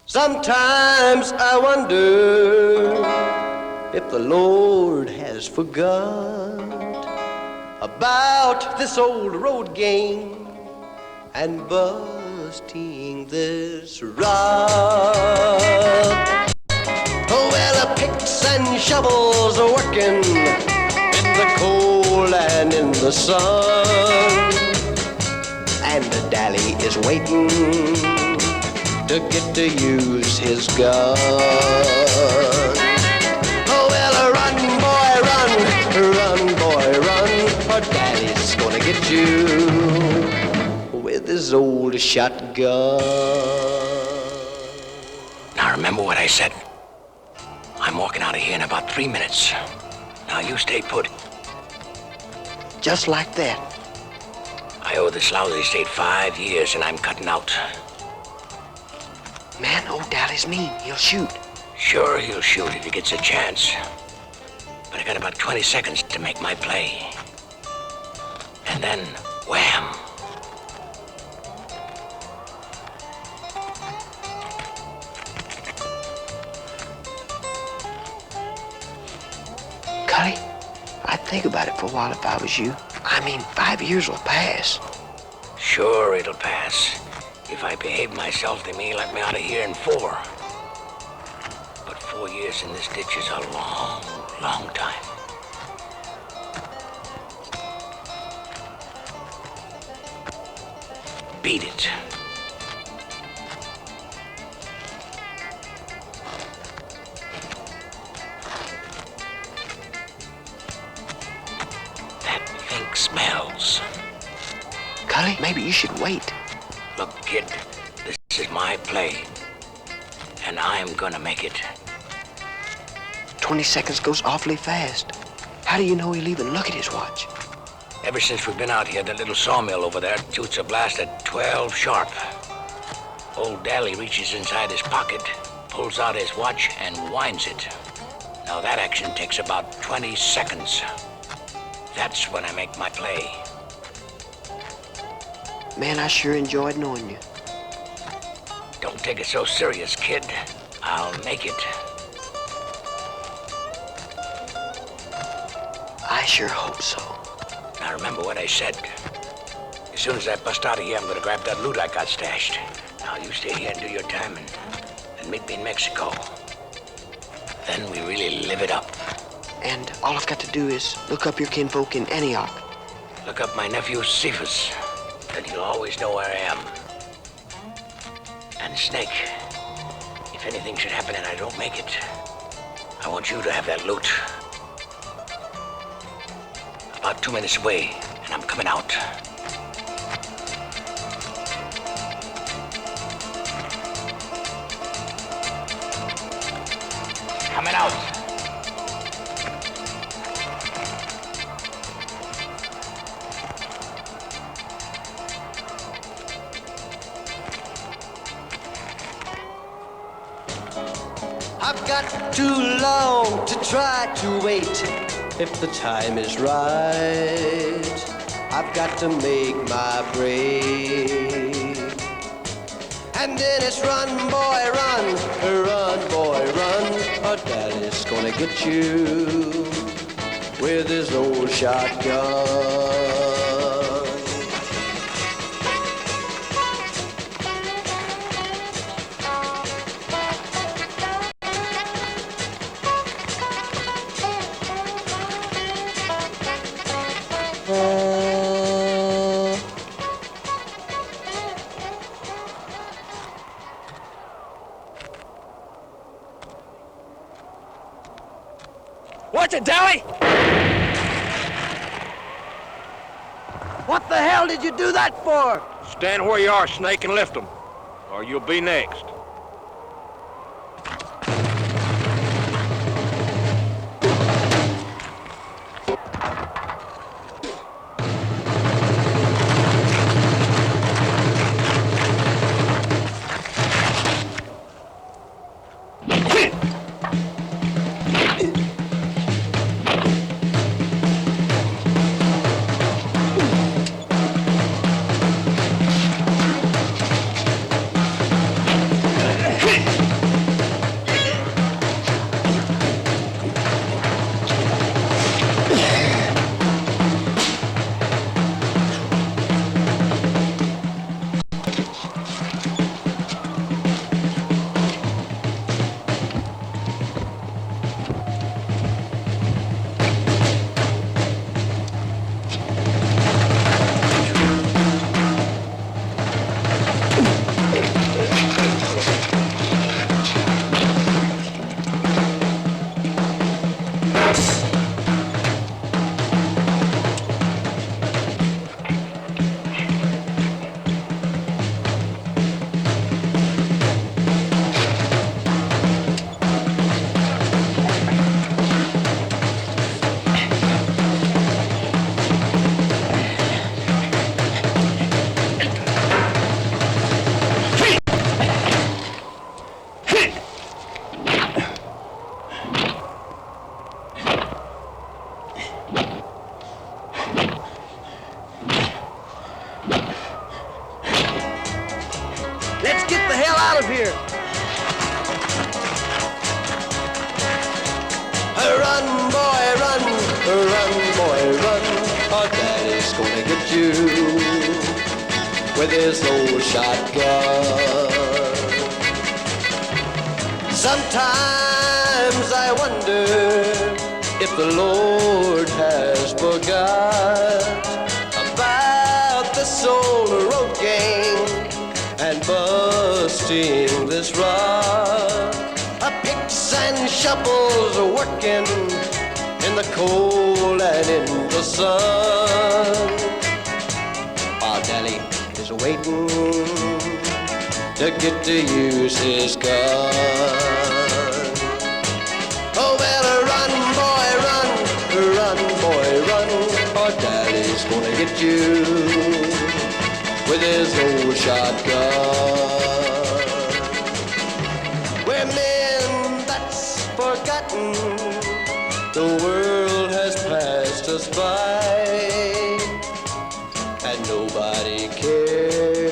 Sometimes I wonder if the Lord has forgot about this old road game and busting this rut. Oh, well, the picks and shovels are working in the cold and in the sun, and the Dally is waiting to get to use his gun. Oh, well, run, boy, run, or Daddy's gonna get you with his old shotgun. Now remember what I said. I'm walking out of here in about 3 minutes. Now you stay put. Just like that. I owe this lousy state 5 years and I'm cutting out. Man, old Dally's mean. He'll shoot. Sure, he'll shoot if he gets a chance. But I got about 20 seconds to make my play. And then, wham! Cully, I'd think about it for a while if I was you. I mean, 5 years will pass. Sure, it'll pass. If I behave myself, they may let me out of here in 4. But 4 years in this ditch is a long, long time. Beat it. That thing smells. Cully, maybe you should wait. Look, kid, this is my play, and I'm gonna make it. 20 seconds goes awfully fast. How do you know he'll even look at his watch? Ever since we've been out here, that little sawmill over there shoots a blast at 12 sharp. Old Dally reaches inside his pocket, pulls out his watch, and winds it. Now that action takes about 20 seconds. That's when I make my play. Man, I sure enjoyed knowing you. Don't take it so serious, kid. I'll make it. I sure hope so. Now remember what I said. As soon as I bust out of here, I'm gonna grab that loot I got stashed. Now you stay here and do your time and meet me in Mexico. Then we really live it up. And all I've got to do is look up your kinfolk in Antioch. Look up my nephew Cephas. Then you'll always know where I am. And Snake, if anything should happen and I don't make it, I want you to have that loot. About 2 minutes away, and I'm coming out. Coming out. I've got too long to try to wait. If the time is right, I've got to make my break. And then it's run, boy, run, or Daddy's gonna get you with his old shotgun. Watch it, Dally! What the hell did you do that for? Stand where you are, Snake, and lift them, or you'll be next. daddy's gonna get you with his old shotgun. Sometimes I wonder if the Lord has forgot about this old road gang and busting this rock. Picks and shovels are working in the cold and in the sun, while Daddy is waiting to get to use his gun. Oh, well, run, boy, run, boy, run, or Daddy's gonna get you with his old shotgun. We're men that's forgotten, the world has passed us by, and nobody cares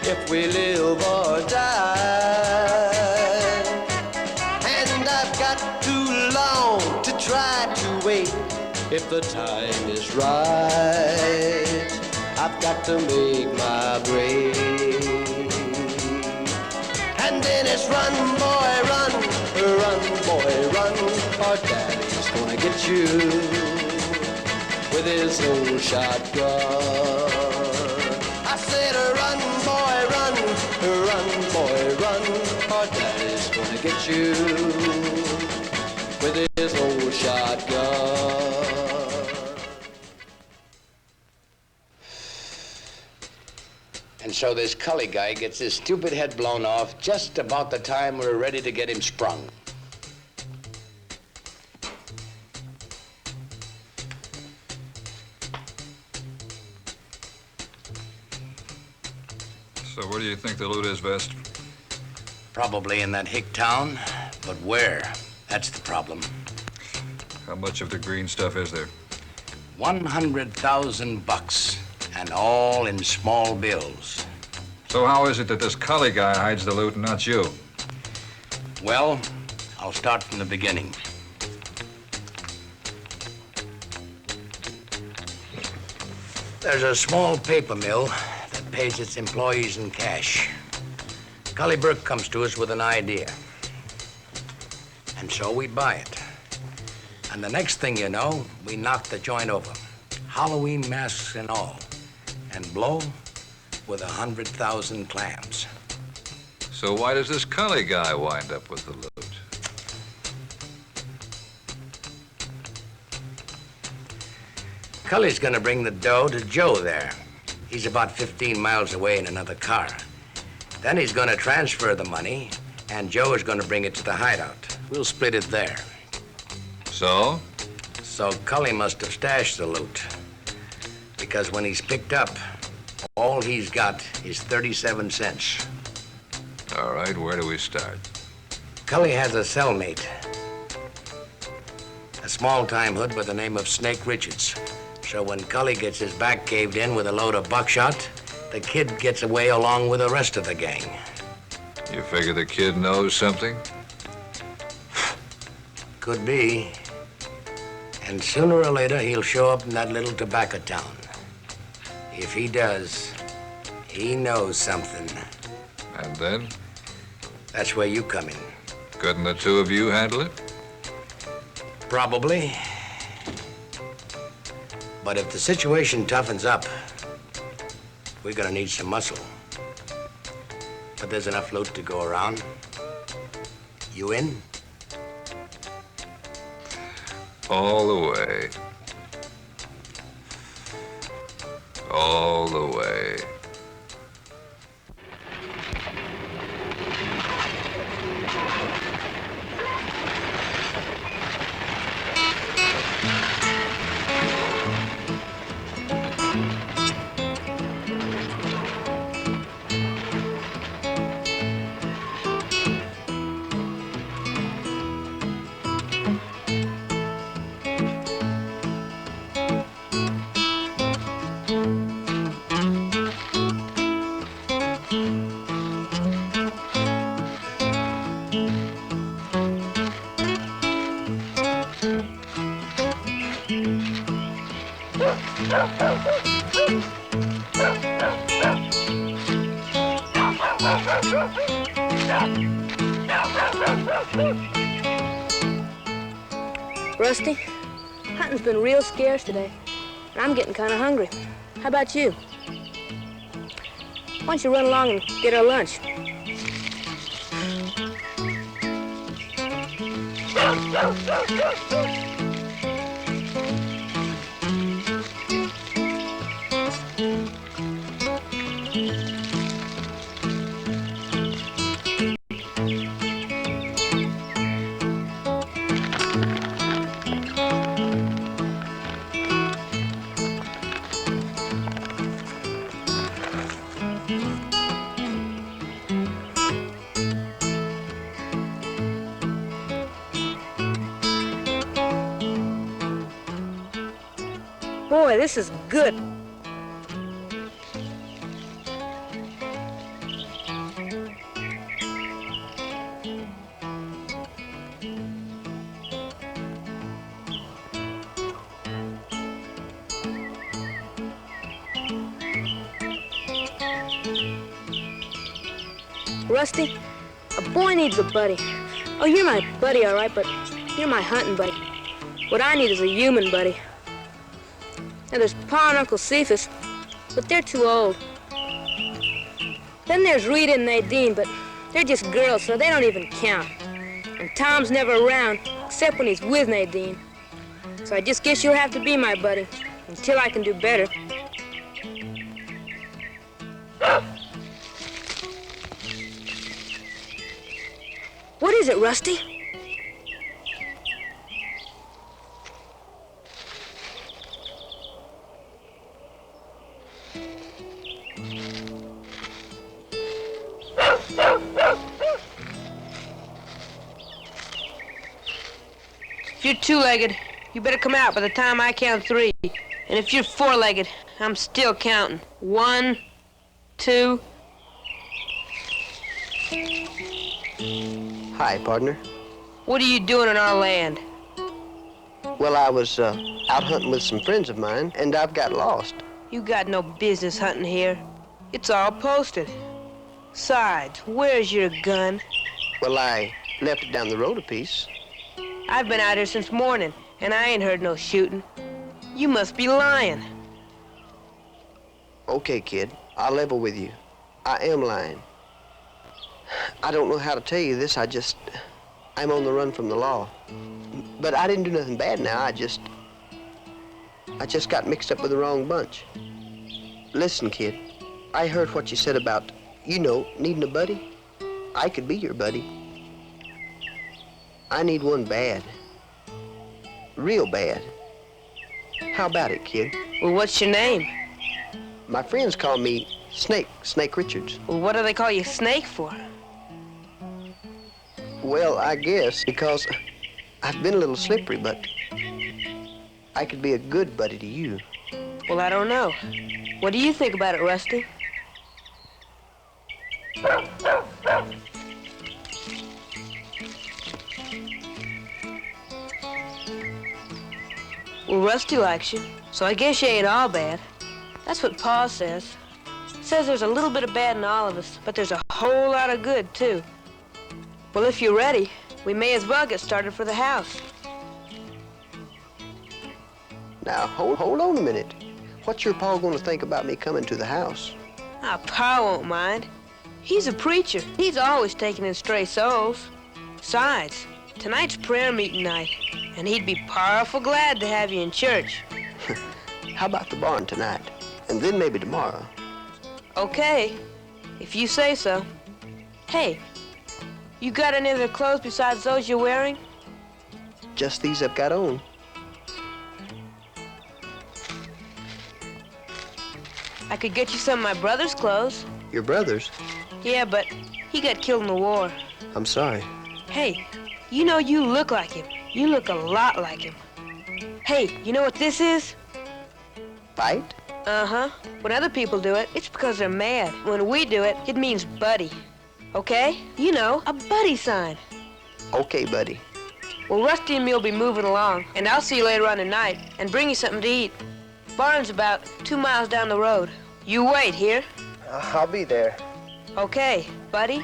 if we live or die. And I've got too long to try to wait. If the time is right, I've got to make my break. And then it's run, boy, run, boy, run, or Daddy's gonna get you with his old shotgun. I said run, boy, run, or Daddy's gonna get you with his old shotgun. And so this Cully guy gets his stupid head blown off just about the time we're ready to get him sprung. So where do you think the loot is, Vest? Probably in that hick town, but where? That's the problem. How much of the green stuff is there? $100,000, and all in small bills. So how is it that this Cully guy hides the loot and not you? Well, I'll start from the beginning. There's a small paper mill that pays its employees in cash. Cully Burke comes to us with an idea. And so we buy it. And the next thing you know, we knock the joint over. Halloween masks and all. And blow with 100,000 clams. So why does this Cully guy wind up with the loot? Cully's gonna bring the dough to Joe there. He's about 15 miles away in another car. Then he's gonna transfer the money, and Joe is gonna bring it to the hideout. We'll split it there. So? So Cully must have stashed the loot. Because when he's picked up, all he's got is 37 cents. All right, where do we start? Cully has a cellmate. A small-time hood by the name of Snake Richards. So when Cully gets his back caved in with a load of buckshot, the kid gets away along with the rest of the gang. You figure the kid knows something? Could be. And sooner or later, he'll show up in that little tobacco town. If he does, he knows something. And then? That's where you come in. Couldn't the two of you handle it? Probably. But if the situation toughens up, we're gonna need some muscle. But there's enough loot to go around. You in? All the way. All the way. Rusty, hunting's been real scarce today, and I'm getting kind of hungry. How about you? Why don't you run along and get our lunch? Boy, this is good. Rusty, a boy needs a buddy. Oh, you're my buddy, all right, but you're my hunting buddy. What I need is a human buddy. Now, there's Pa and Uncle Cephas, but they're too old. Then there's Rita and Nadine, but they're just girls, so they don't even count. And Tom's never around, except when he's with Nadine. So I just guess you'll have to be my buddy, until I can do better. What is it, Rusty? If you're two-legged, you better come out by the time I count 3. And if you're four-legged, I'm still counting. 1, 2. Hi, partner. What are you doing on our land? Well, I was out hunting with some friends of mine, and I've got lost. You got no business hunting here. It's all posted. Besides, where's your gun? Well, I left it down the road a piece. I've been out here since morning, and I ain't heard no shooting. You must be lying. Okay, kid, I'll level with you. I am lying. I don't know how to tell you this, I'm on the run from the law. But I didn't do nothing bad now, I just got mixed up with the wrong bunch. Listen, kid, I heard what you said about, needing a buddy. I could be your buddy. I need one bad. Real bad. How about it, kid? Well, what's your name? My friends call me Snake Richards. Well, what do they call you Snake for? Well, I guess because I've been a little slippery, but I could be a good buddy to you. Well, I don't know. What do you think about it, Rusty? Well, Rusty likes you, so I guess you ain't all bad. That's what Pa says. Says there's a little bit of bad in all of us, but there's a whole lot of good, too. Well, if you're ready, we may as well get started for the house. Now, hold on a minute. What's your pa going to think about me coming to the house? Ah, Pa won't mind. He's a preacher. He's always taking in stray souls. Besides, tonight's prayer meeting night, and he'd be powerful glad to have you in church. How about the barn tonight? And then maybe tomorrow. Okay, if you say so. Hey, you got any other clothes besides those you're wearing? Just these I've got on. I could get you some of my brother's clothes. Your brother's? Yeah, but he got killed in the war. I'm sorry. Hey, you know you look like him. You look a lot like him. Hey, you know what this is? Fight? Uh-huh. When other people do it, it's because they're mad. When we do it, it means buddy. Okay? You know, a buddy sign. Okay, buddy. Well, Rusty and me will be moving along, and I'll see you later on tonight and bring you something to eat. Barn's about 2 miles down the road. You wait here. I'll be there, Okay, buddy.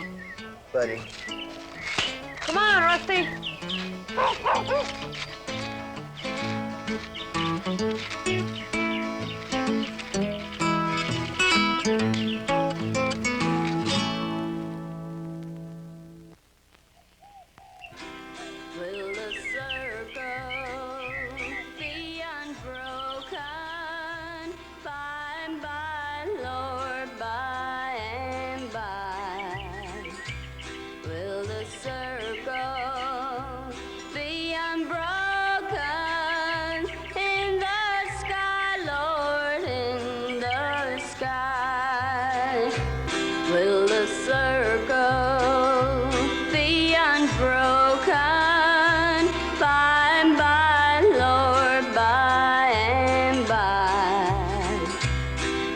buddy. Come on, Rusty. Will the circle be unbroken by and by, Lord, by and by? Will the circle be unbroken in the sky, Lord, in the sky? Will the circle be unbroken by and by, Lord, by and by?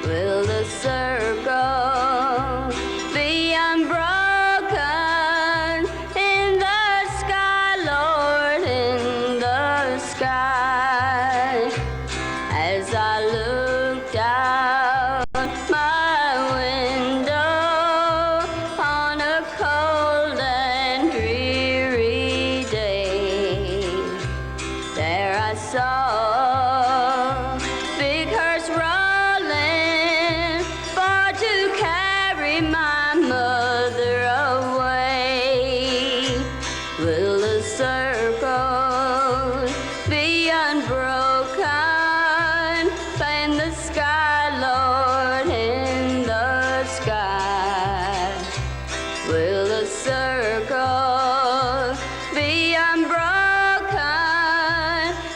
Will the circle be unbroken in the sky, Lord, in the sky? As I looked out my window on a cold and dreary day, there I saw big hearse rolling for to carry my mother away. Will the circle be unbroken in the sky, Lord, in the sky? Will the circle be unbroken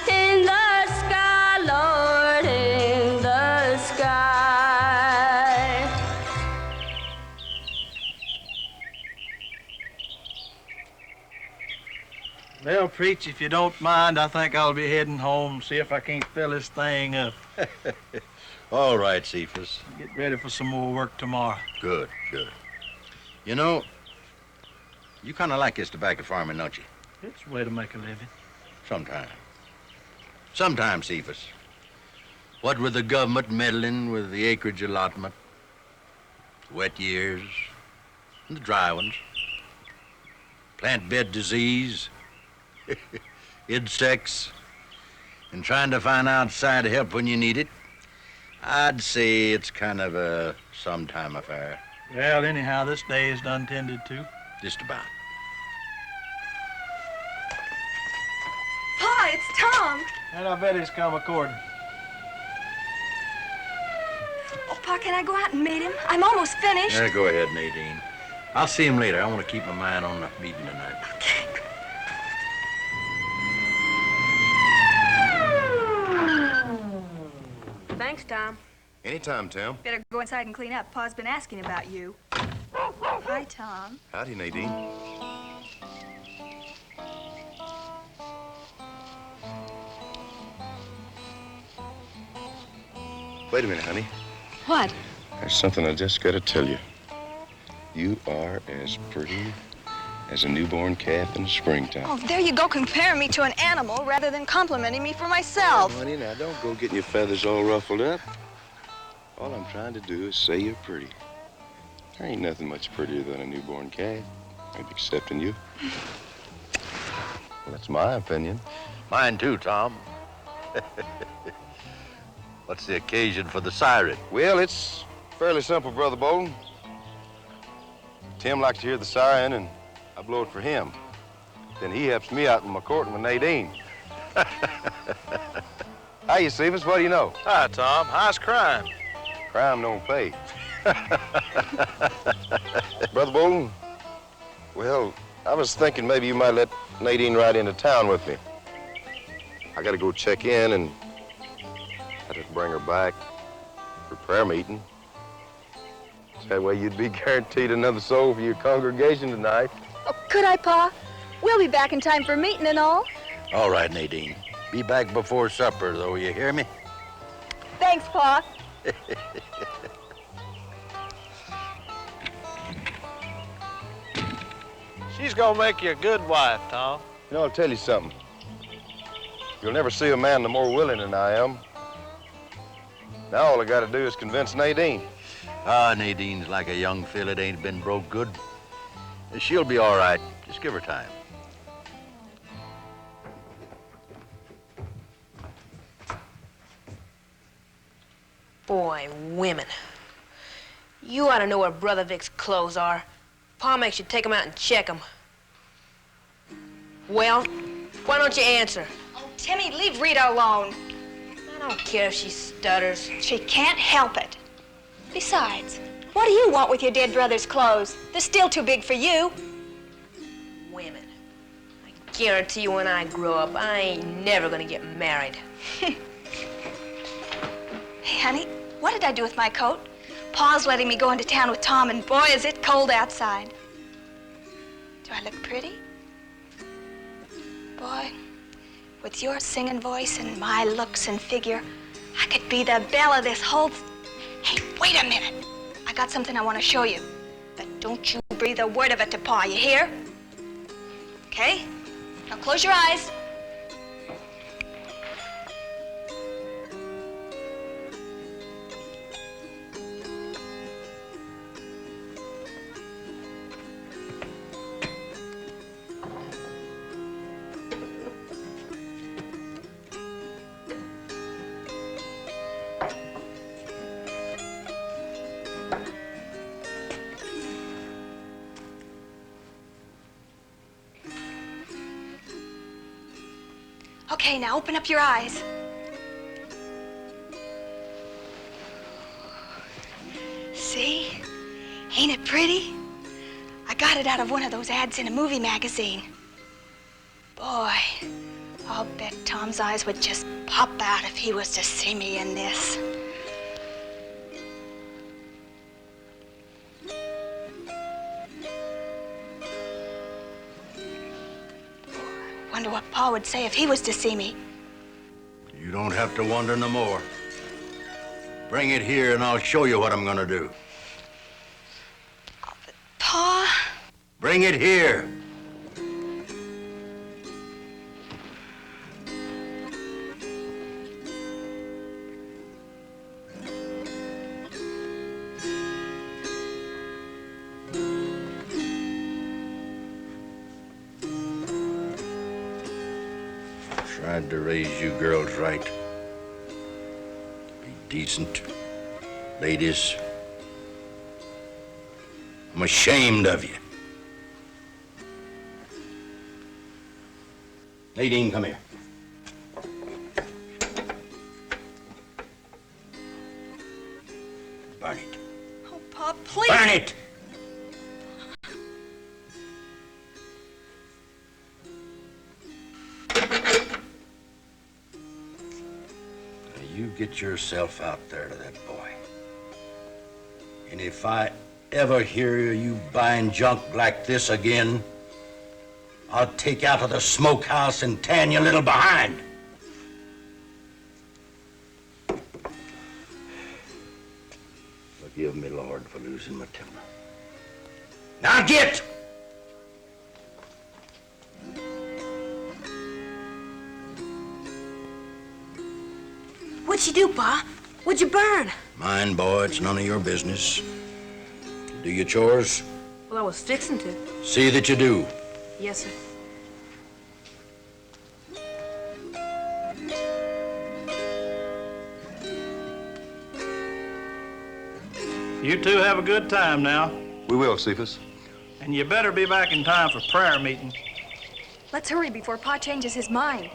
in the sky, Lord, in the sky? Well, Preach, if you don't mind, I think I'll be heading home, see if I can't fill this thing up. All right, Cephas. Get ready for some more work tomorrow. Good, good. You know, you kind of like this tobacco farming, don't you? It's a way to make a living. Sometimes. Sometimes, Cephas. What with the government meddling with the acreage allotment, wet years, and the dry ones, plant bed disease, insects, and trying to find outside help when you need it, I'd say it's kind of a sometime affair. Well, anyhow, this day is done tended to. Just about. Pa, it's Tom. And I bet he's come according. Oh, Pa, can I go out and meet him? I'm almost finished. Yeah, go ahead, Nadine. I'll see him later. I want to keep my mind on the meeting tonight. Okay. Thanks, Tom. Anytime, Tim. Better go inside and clean up. Pa's been asking about you. Hi, Tom. Howdy, Nadine. Wait a minute, honey. What? There's something I just got to tell you. You are as pretty as a newborn calf in the springtime. Oh, there you go, comparing me to an animal rather than complimenting me for myself. Honey, now don't go getting your feathers all ruffled up. All I'm trying to do is say you're pretty. There ain't nothing much prettier than a newborn calf, maybe excepting you. Well, that's my opinion. Mine too, Tom. What's the occasion for the siren? Well, it's fairly simple, Brother Bolton. Tim likes to hear the siren, and I blow it for him. Then he helps me out in my courting with Nadine. Hiya, Cephas, what do you know? Hi, Tom. How's crime? Crime don't pay. Brother Bolton, well, I was thinking maybe you might let Nadine ride into town with me. I gotta go check in, and I just bring her back for prayer meeting. That way you'd be guaranteed another soul for your congregation tonight. Oh, could I, Pa? We'll be back in time for meeting and all. All right, Nadine. Be back before supper, though, you hear me? Thanks, Pa. She's gonna make you a good wife, Tom. You know, I'll tell you something. You'll never see a man no more willing than I am. Now all I gotta do is convince Nadine. Ah, Nadine's like a young fill that ain't been broke good. She'll be all right. Just give her time. Boy, women. You ought to know where Brother Vic's clothes are. Pa makes you take 'em out and check 'em. Well, why don't you answer? Oh, Timmy, leave Rita alone. I don't care if she stutters. She can't help it. Besides, what do you want with your dead brother's clothes? They're still too big for you. Women. I guarantee you when I grow up, I ain't never gonna get married. Hey, honey, what did I do with my coat? Pa's letting me go into town with Tom, and boy, is it cold outside. Do I look pretty? Boy, with your singing voice and my looks and figure, I could be the belle of this whole... Hey, wait a minute. I got something I want to show you. But don't you breathe a word of it to Pa, you hear? Okay? Now close your eyes. Okay, now open up your eyes. See? Ain't it pretty? I got it out of one of those ads in a movie magazine. Boy, I'll bet Tom's eyes would just pop out if he was to see me in this. Wonder what Pa would say if he was to see me. You don't have to wonder no more. Bring it here and I'll show you what I'm gonna do. Pa? Bring it here. Tried to raise you girls right. Be decent. Ladies. I'm ashamed of you. Nadine, come here. Burn it. Oh, Pa, please. Burn it! You get yourself out there to that boy. And if I ever hear you buying junk like this again, I'll take you out of the smokehouse and tan your little behind. Forgive me, Lord, for losing my temper. Now get! What'd you do, Pa? What'd you burn? Mine, boy, it's none of your business. Do your chores. Well, I was fixing to. See that you do. Yes, sir. You two have a good time now. We will, Cephas. And you better be back in time for prayer meeting. Let's hurry before Pa changes his mind.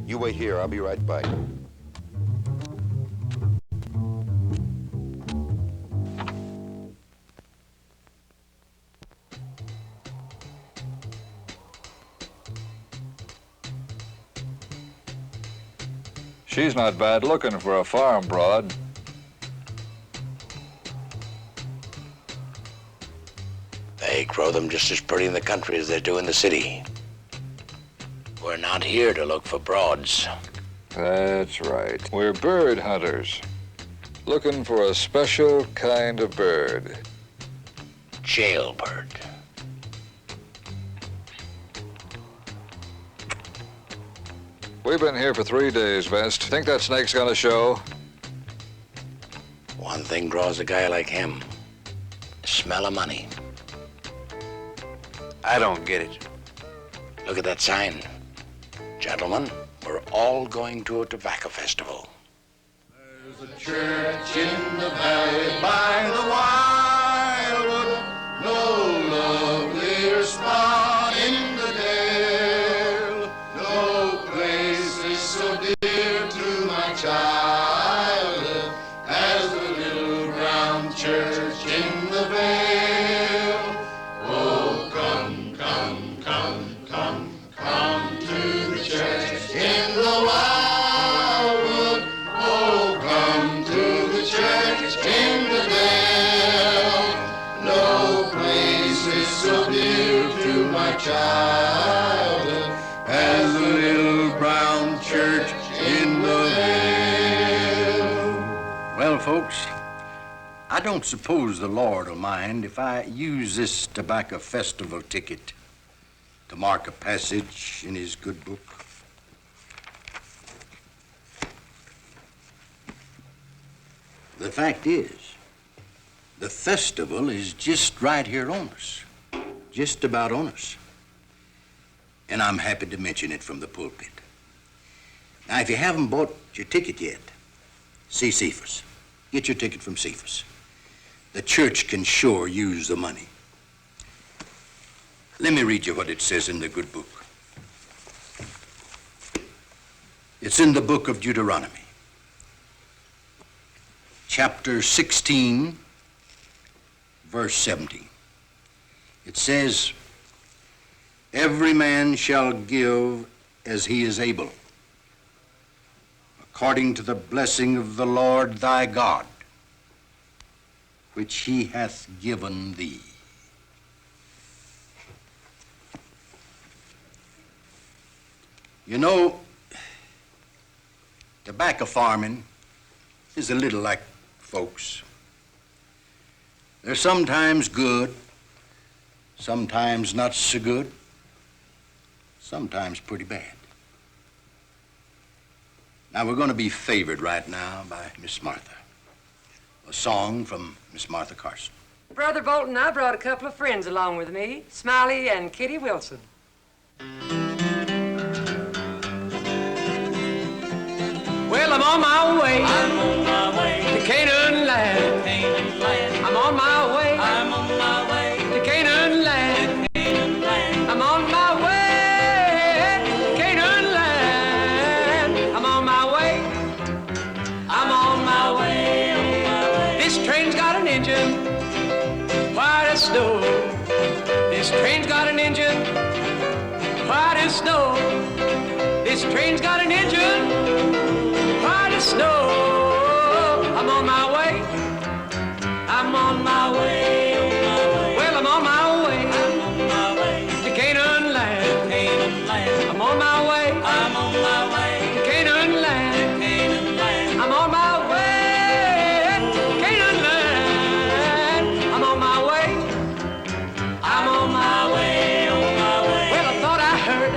You wait here. I'll be right back. She's not bad looking for a farm broad. They grow them just as pretty in the country as they do in the city. We're not here to look for broads. That's right. We're bird hunters, looking for a special kind of bird. Jailbird. We've been here for 3 days, Vest. Think that snake's gonna show? One thing draws a guy like him. The smell of money. I don't get it. Look at that sign. Gentlemen, we're all going to a tobacco festival. There's a church in the valley by the wildwood, no lovelier spot in the dale, no place is so dear to my childhood as the little brown church in the vale. Oh, come, come, come, come, come to the church in the wildwood. Oh, come to the church in the dale. No place is so dear to my childhood as the little brown church in the vale. Well, folks, I don't suppose the Lord will mind if I use this tobacco festival ticket to mark a passage in his good book. The fact is, the festival is just right here on us, just about on us. And I'm happy to mention it from the pulpit. Now, if you haven't bought your ticket yet, see Cephas. Get your ticket from Cephas. The church can sure use the money. Let me read you what it says in the good book. It's in the book of Deuteronomy, chapter 16, verse 17. It says, every man shall give as he is able, according to the blessing of the Lord thy God, which he hath given thee. You know, tobacco farming is a little like folks. They're sometimes good, sometimes not so good, sometimes pretty bad. Now, we're going to be favored right now by Miss Martha. A song from Miss Martha Carson. Brother Bolton, I brought a couple of friends along with me, Smiley and Kitty Wilson. Well, I'm on my way. I'm on my way to Canaan land. Canaan land. I'm on my way. I'm on my way to Canaan land. Canaan land. I'm on my way to Canaan land. I'm on my way. I'm on my way. This train's got an engine, white as snow. This train's got an engine, white as snow. This train's got an engine, white as snow. I'm on my way. I'm on my way. Well, I'm on my way. I'm on my way to Canaan land. Canaan land. I'm on my way. I'm on my way to Canaan land. Canaan land. I'm on my way to Canaan land. I'm on my way. I'm on my way. Well, I thought I heard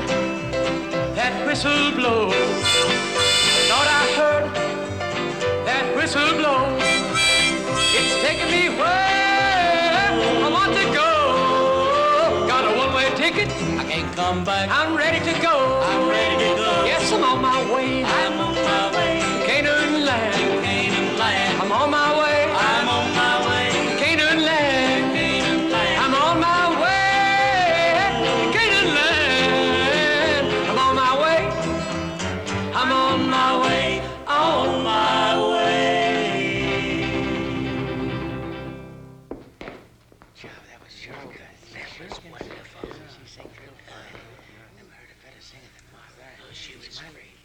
that whistle blow. Thought I heard that whistle blow. It's taking me where I want to go. Got a one-way ticket. I can't come back. I'm ready to go. I'm ready to go. Yes, I'm on my way. I'm on my way. Canaan land. Canaan land. I'm on my way. I'm on my way. Canaan land. Canaan land. I'm on my way. Canaan land. I'm on my way. I'm on my way. On my way. That was sure good. That was wonderful. She sang real fine. Never heard a better singer than Martha. Oh, she was great.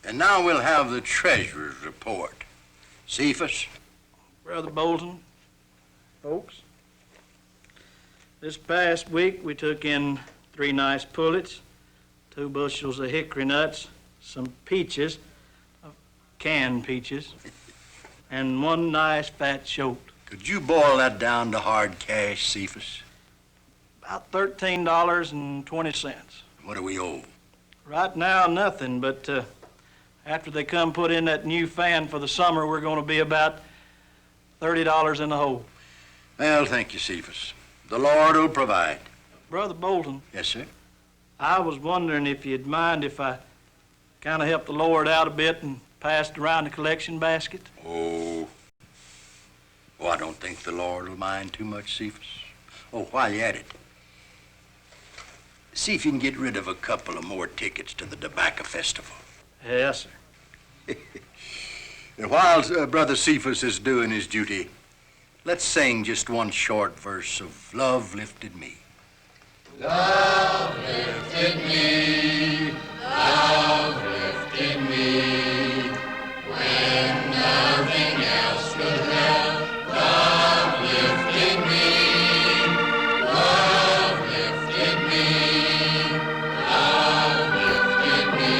And now we'll have the treasurer's report. Cephas? Brother Bolton, folks, This past week, we took in 3 nice pullets, 2 bushels of hickory nuts, some peaches, canned peaches, and 1 nice fat shoat. Could you boil that down to hard cash, Cephas? About $13.20. What do we owe? Right now, nothing, but after they come put in that new fan for the summer, we're going to be about $30 in the hole. Well, thank you, Cephas. The Lord will provide. Brother Bolton. Yes, sir? I was wondering if you'd mind if I kind of helped the Lord out a bit and passed around the collection basket. Oh, I don't think the Lord will mind too much, Cephas. Oh, while you're at it, see if you can get rid of a couple of more tickets to the Tobacco Festival. Yes, sir. And while Brother Cephas is doing his duty, let's sing just one short verse of Love Lifted Me. Love lifted me, love lifted me, when nothing else could help. Love lifted me, love lifted me, love lifted me,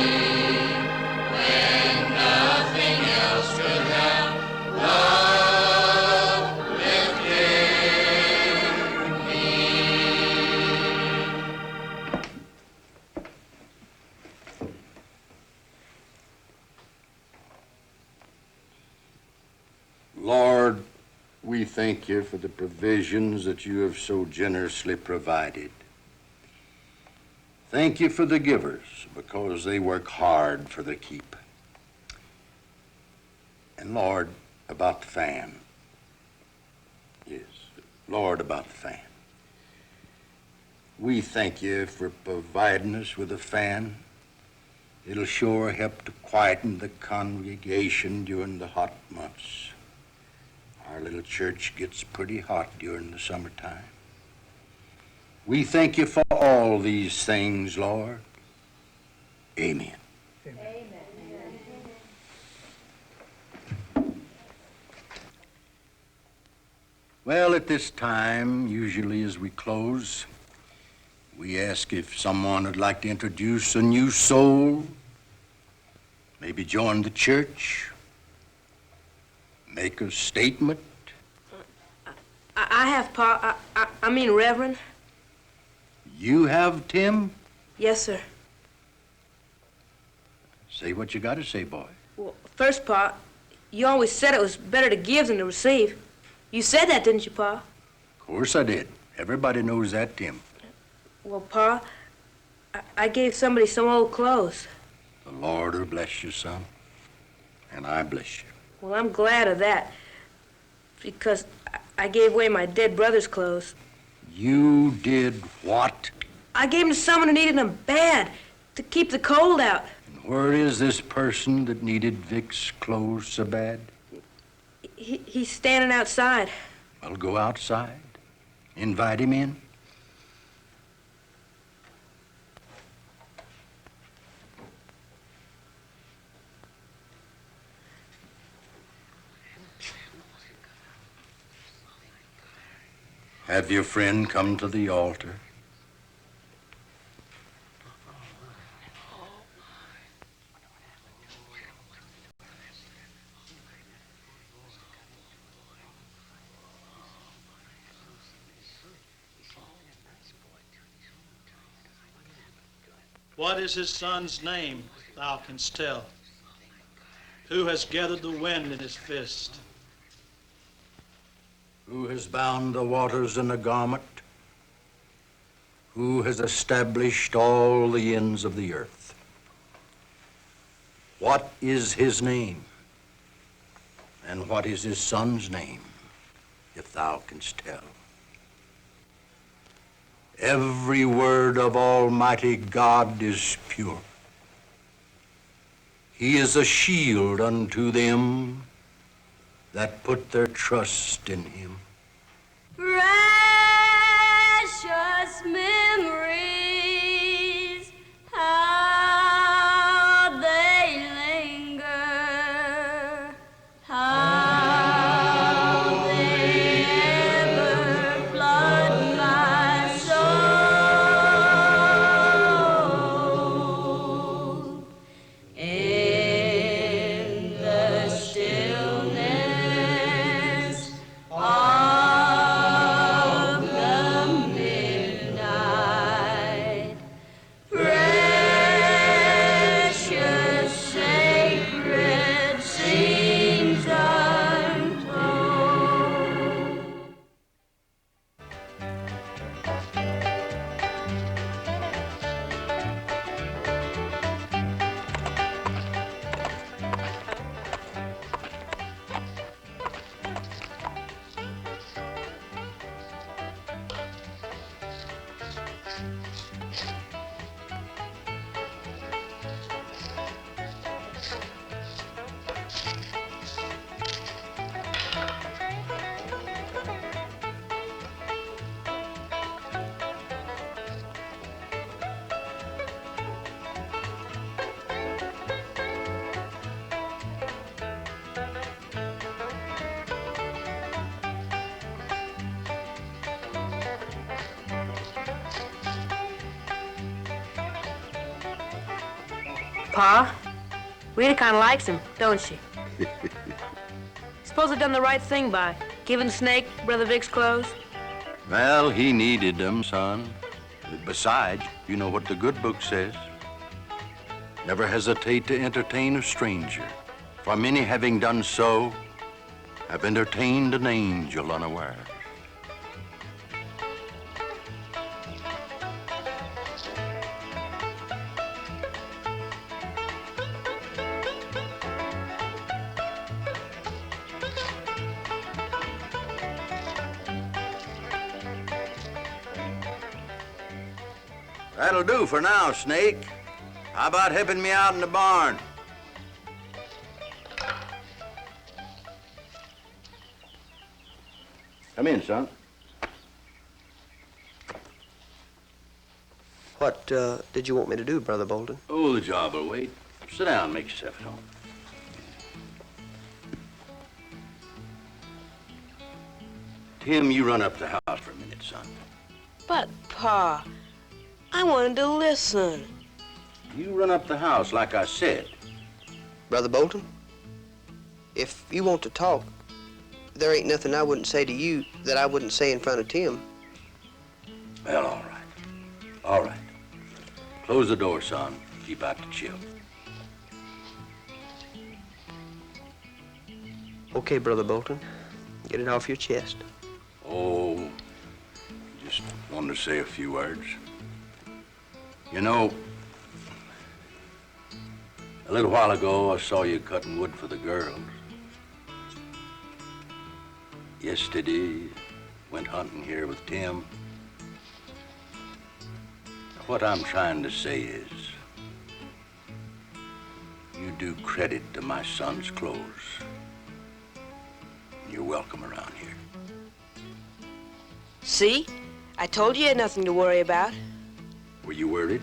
when nothing else could help. Love lifted me. Lord, we thank you for the provisions that you have so generously provided. Thank you for the givers, because they work hard for their keep. And Lord, about the fan. Yes, Lord, about the fan. We thank you for providing us with a fan. It'll sure help to quieten the congregation during the hot months. Our little church gets pretty hot during the summertime. We thank you for all these things, Lord. Amen. Well, at this time, usually as we close, we ask if someone would like to introduce a new soul, maybe join the church, make a statement. I have, Pa. I mean, Reverend. You have, Tim? Yes, sir. Say what you got to say, boy. Well, first, Pa, you always said it was better to give than to receive. You said that, didn't you, Pa? Of course I did. Everybody knows that, Tim. Well, Pa, I gave somebody some old clothes. The Lord will bless you, son. And I bless you. Well, I'm glad of that, because I gave away my dead brother's clothes. You did what? I gave them to someone who needed them bad, to keep the cold out. And where is this person that needed Vic's clothes so bad? He's standing outside. Well, go outside. Invite him in. Have your friend come to the altar. What is his son's name, thou canst tell? Who has gathered the wind in his fist? Who has bound the waters in a garment? Who has established all the ends of the earth? What is his name? And what is his son's name, if thou canst tell? Every word of Almighty God is pure. He is a shield unto them that put their trust in him. Precious memories, how they linger, how they ever flood my Pa, Rita kind of likes him, don't she? Suppose I've done the right thing by giving Snake Brother Vic's clothes? Well, he needed them, son. Besides, you know what the good book says. Never hesitate to entertain a stranger, for many having done so have entertained an angel unaware. That'll do for now, Snake. How about helping me out in the barn? Come in, son. What did you want me to do, Brother Bolton? Oh, the job will wait. Sit down, make yourself at home. Tim, you run up the house for a minute, son. But, Pa, I wanted to listen. You run up the house like I said. Brother Bolton, if you want to talk, there ain't nothing I wouldn't say to you that I wouldn't say in front of Tim. Well, all right. All right. Close the door, son. Keep out the chill. Okay, Brother Bolton. Get it off your chest. Oh, just wanted to say a few words. You know, a little while ago, I saw you cutting wood for the girls. Yesterday, went hunting here with Tim. What I'm trying to say is, you do credit to my son's clothes. You're welcome around here. See? I told you had nothing to worry about. Were you worried?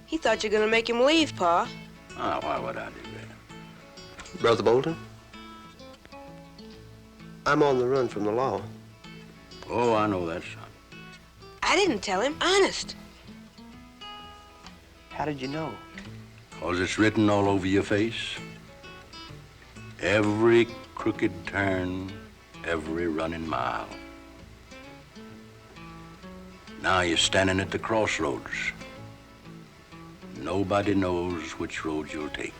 He thought you were gonna make him leave, Pa. Ah, why would I do that? Brother Bolton, I'm on the run from the law. Oh, I know that, son. I didn't tell him, honest. How did you know? 'Cause it's written all over your face. Every crooked turn, every running mile. Now you're standing at the crossroads. Nobody knows which road you'll take.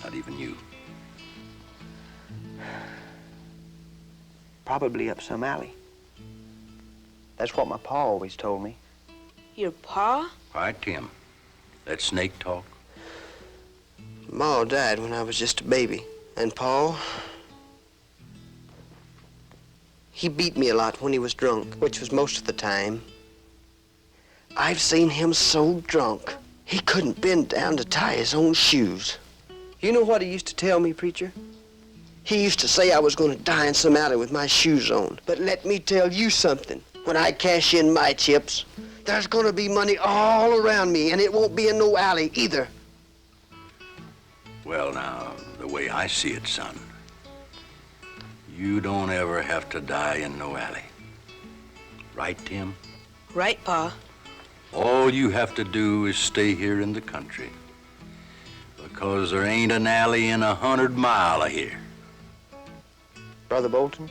Not even you. Probably up some alley. That's what my pa always told me. Your Pa? All right, Tim. Let Snake talk. Ma died when I was just a baby. And Pa, he beat me a lot when he was drunk, which was most of the time. I've seen him so drunk, he couldn't bend down to tie his own shoes. You know what he used to tell me, preacher? He used to say I was going to die in some alley with my shoes on. But let me tell you something. When I cash in my chips, there's going to be money all around me, and it won't be in no alley either. Well, now, the way I see it, son, you don't ever have to die in no alley. Right, Tim? Right, Pa. All you have to do is stay here in the country, because there ain't an alley in 100 miles of here. Brother Bolton,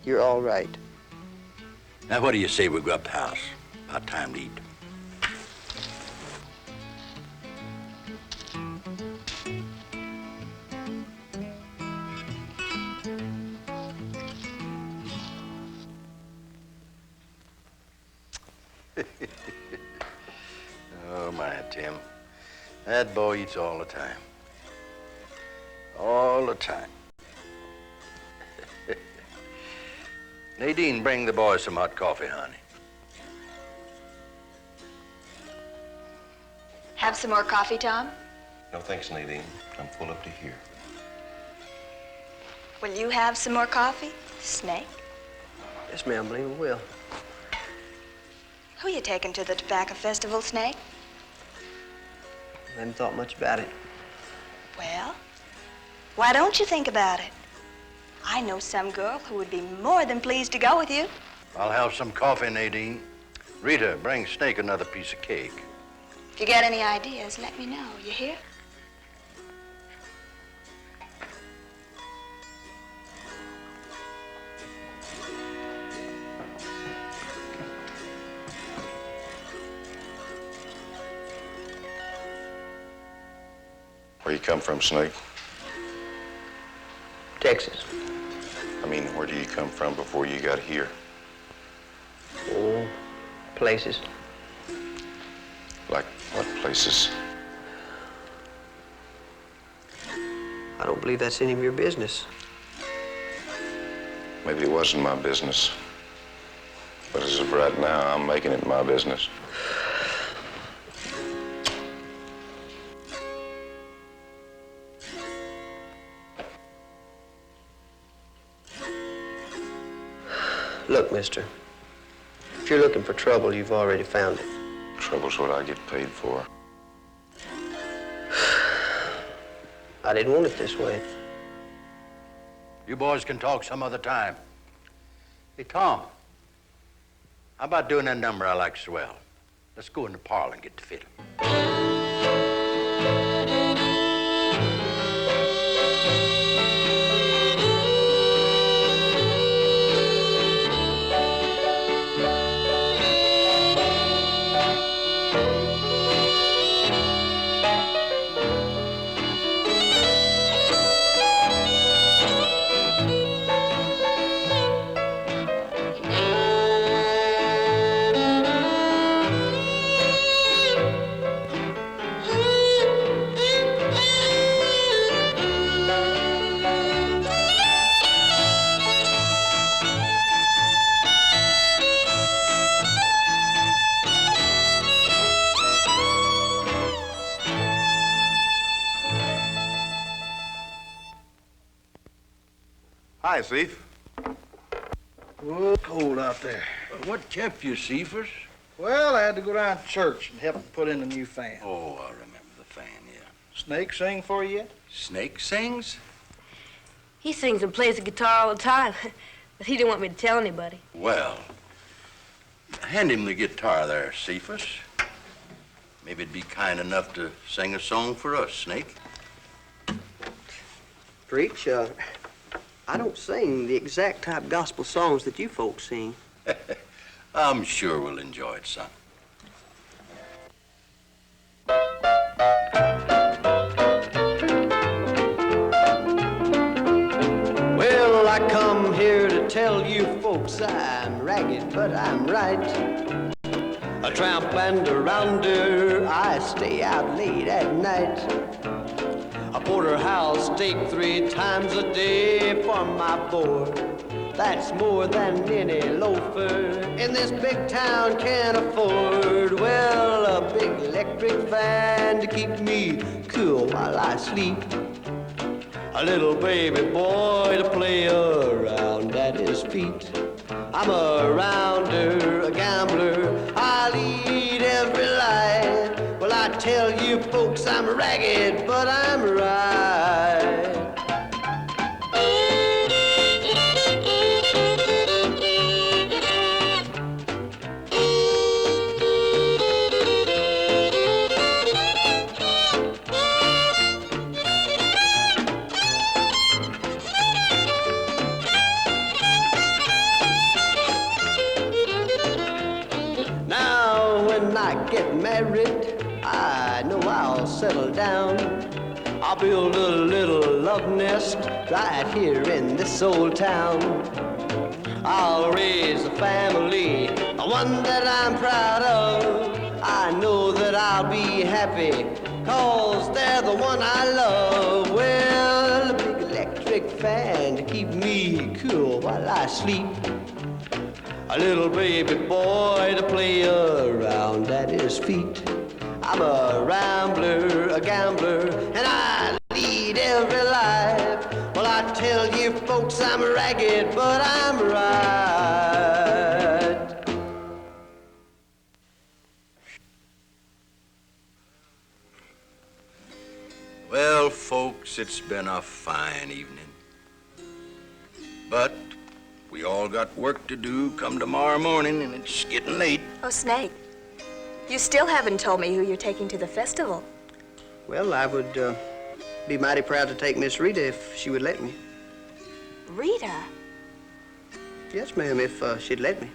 you're all right. Now, what do you say we go up the house? About time to eat. Oh, my, Tim. That boy eats all the time. All the time. Nadine, bring the boys some hot coffee, honey. Have some more coffee, Tom? No, thanks, Nadine. I'm full up to here. Will you have some more coffee, Snake? Yes, ma'am, I believe I will. Who you taking to the tobacco festival, Snake? I haven't thought much about it. Well, why don't you think about it? I know some girl who would be more than pleased to go with you. I'll have some coffee, Nadine. Rita, bring Snake another piece of cake. If you get any ideas, let me know. You hear? Where you come from, Snake? Texas. I mean, where do you come from before you got here? Oh, places. Like what places? I don't believe that's any of your business. Maybe it wasn't my business. But as of right now, I'm making it my business. Look, mister, if you're looking for trouble, you've already found it. Trouble's what I get paid for. I didn't want it this way. You boys can talk some other time. Hey, Tom, how about doing that number I like so well? Let's go in the parlor and get the fiddle. Hi, Cephas. Oh, cold out there. What kept you, Cephas? Well, I had to go down to church and help put in the new fan. Oh, I remember the fan, yeah. Snake sing for you yet? Snake sings? He sings and plays the guitar all the time, but he didn't want me to tell anybody. Well, hand him the guitar there, Cephas. Maybe it'd be kind enough to sing a song for us, Snake. Preach, I don't sing the exact type gospel songs that you folks sing. I'm sure we'll enjoy it, son. Well, I come here to tell you folks I'm ragged, but I'm right. A tramp and a rounder, I stay out late at night. A porterhouse steak 3 times a day for my board. That's more than any loafer in this big town can afford. Well, a big electric fan to keep me cool while I sleep. A little baby boy to play around at his feet. I'm a rounder, a gambler, I lead every life. Well, I tell you folks I'm ragged, but I'm right. Get married, I know I'll settle down. I'll build a little love nest right here in this old town. I'll raise a family, one that I'm proud of. I know that I'll be happy, 'cause they're the one I love. Well, a big electric fan to keep me cool while I sleep. A little baby boy to play around at his feet. I'm a rambler, a gambler, and I lead every life. Well, I tell you folks I'm ragged, but I'm right. Well, folks, it's been a fine evening. But we all got work to do come tomorrow morning, and it's getting late. Oh, Snake, You still haven't told me who you're taking to the festival. Well, I would be mighty proud to take Miss Rita if she would let me. Rita? Yes, ma'am, if she'd let me.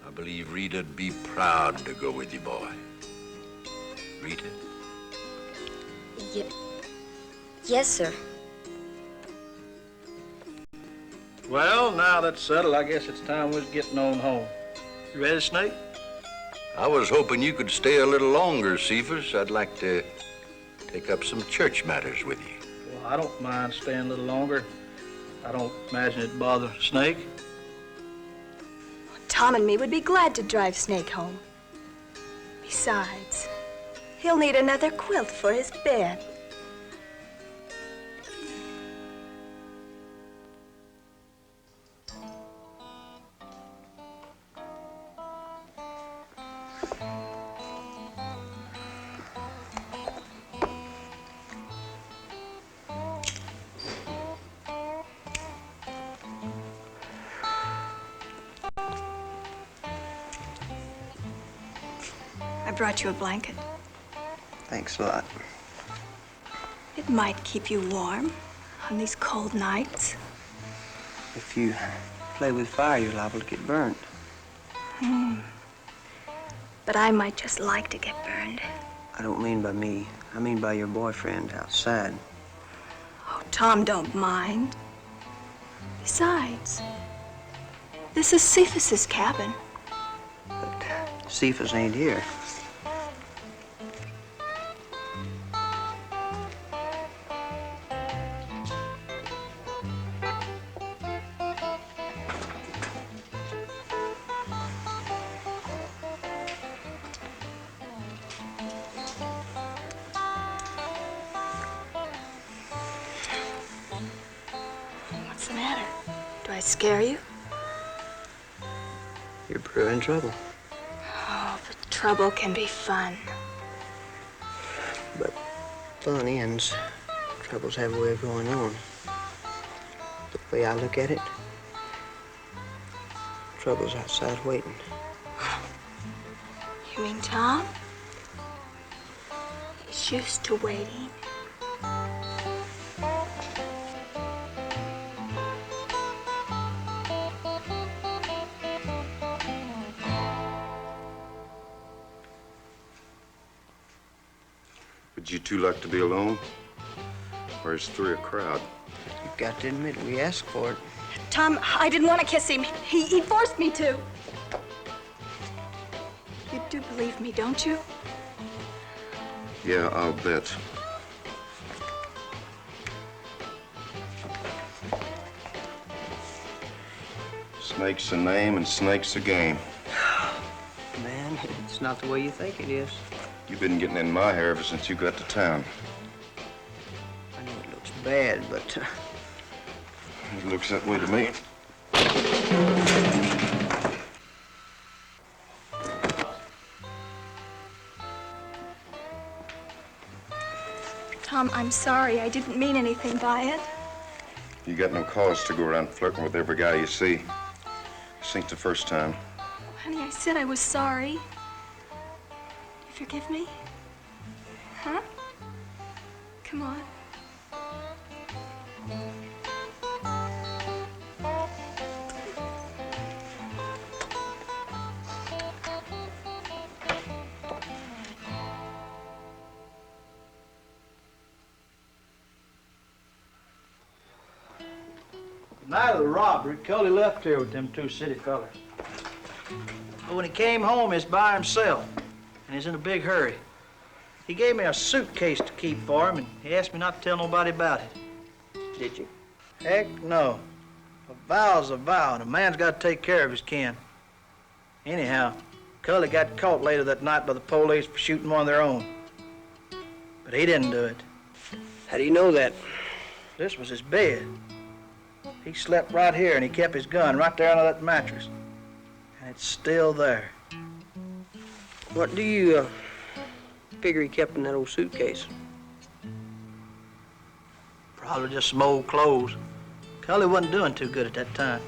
I believe Rita'd be proud to go with you, boy. Rita? Yes, sir. Well, now that's settled, I guess it's time we was getting on home. You ready, Snake? I was hoping you could stay a little longer, Cephas. I'd like to take up some church matters with you. Well, I don't mind staying a little longer. I don't imagine it'd bother Snake. Tom and me would be glad to drive Snake home. Besides, he'll need another quilt for his bed. I brought you a blanket. Thanks a lot. It might keep you warm on these cold nights. If you play with fire, you're liable to get burned. But I might just like to get burned. I don't mean by me. I mean by your boyfriend outside. Oh, Tom don't mind. Besides, this is Cephas's cabin. But Cephas ain't here. What's the matter? Do I scare you? You're brewing trouble. Oh, but trouble can be fun. But fun ends. Troubles have a way of going on. The way I look at it, trouble's outside waiting. You mean Tom? He's used to waiting. Would you two like to be alone? Or is three a crowd? You've got to admit, we asked for it. Tom, I didn't want to kiss him. He forced me to. You do believe me, don't you? Yeah, I'll bet. Snake's a name and snake's a game. Man, it's not the way you think it is. You've been getting in my hair ever since you got to town. I know it looks bad, but It looks that way to me. Tom, I'm sorry. I didn't mean anything by it. You got no cause to go around flirting with every guy you see. This ain't the first time. Honey, I said I was sorry. You forgive me? Huh? Come on. The night of the robbery, Cully left here with them two city fellas. But when he came home, he's by himself, and he's in a big hurry. He gave me a suitcase to keep for him, and he asked me not to tell nobody about it. did you? Heck no. A vow's a vow, and a man's got to take care of his kin. Anyhow, Cully got caught later that night by the police for shooting one of their own. But he didn't do it. How do you know that? This was his bed. He slept right here, and he kept his gun right there under that mattress. And it's still there. What do you figure he kept in that old suitcase? Probably just some old clothes. Cully wasn't doing too good at that time.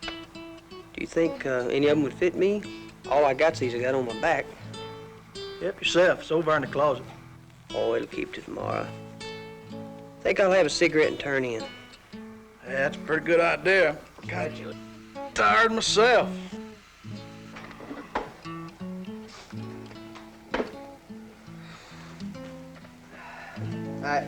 Do you think any of them would fit me? All I got's these I got on my back. Help yourself. It's over in the closet. Oh, it'll keep to tomorrow. Think I'll have a cigarette and turn in. Yeah, that's a pretty good idea. Kind of tired myself. All right.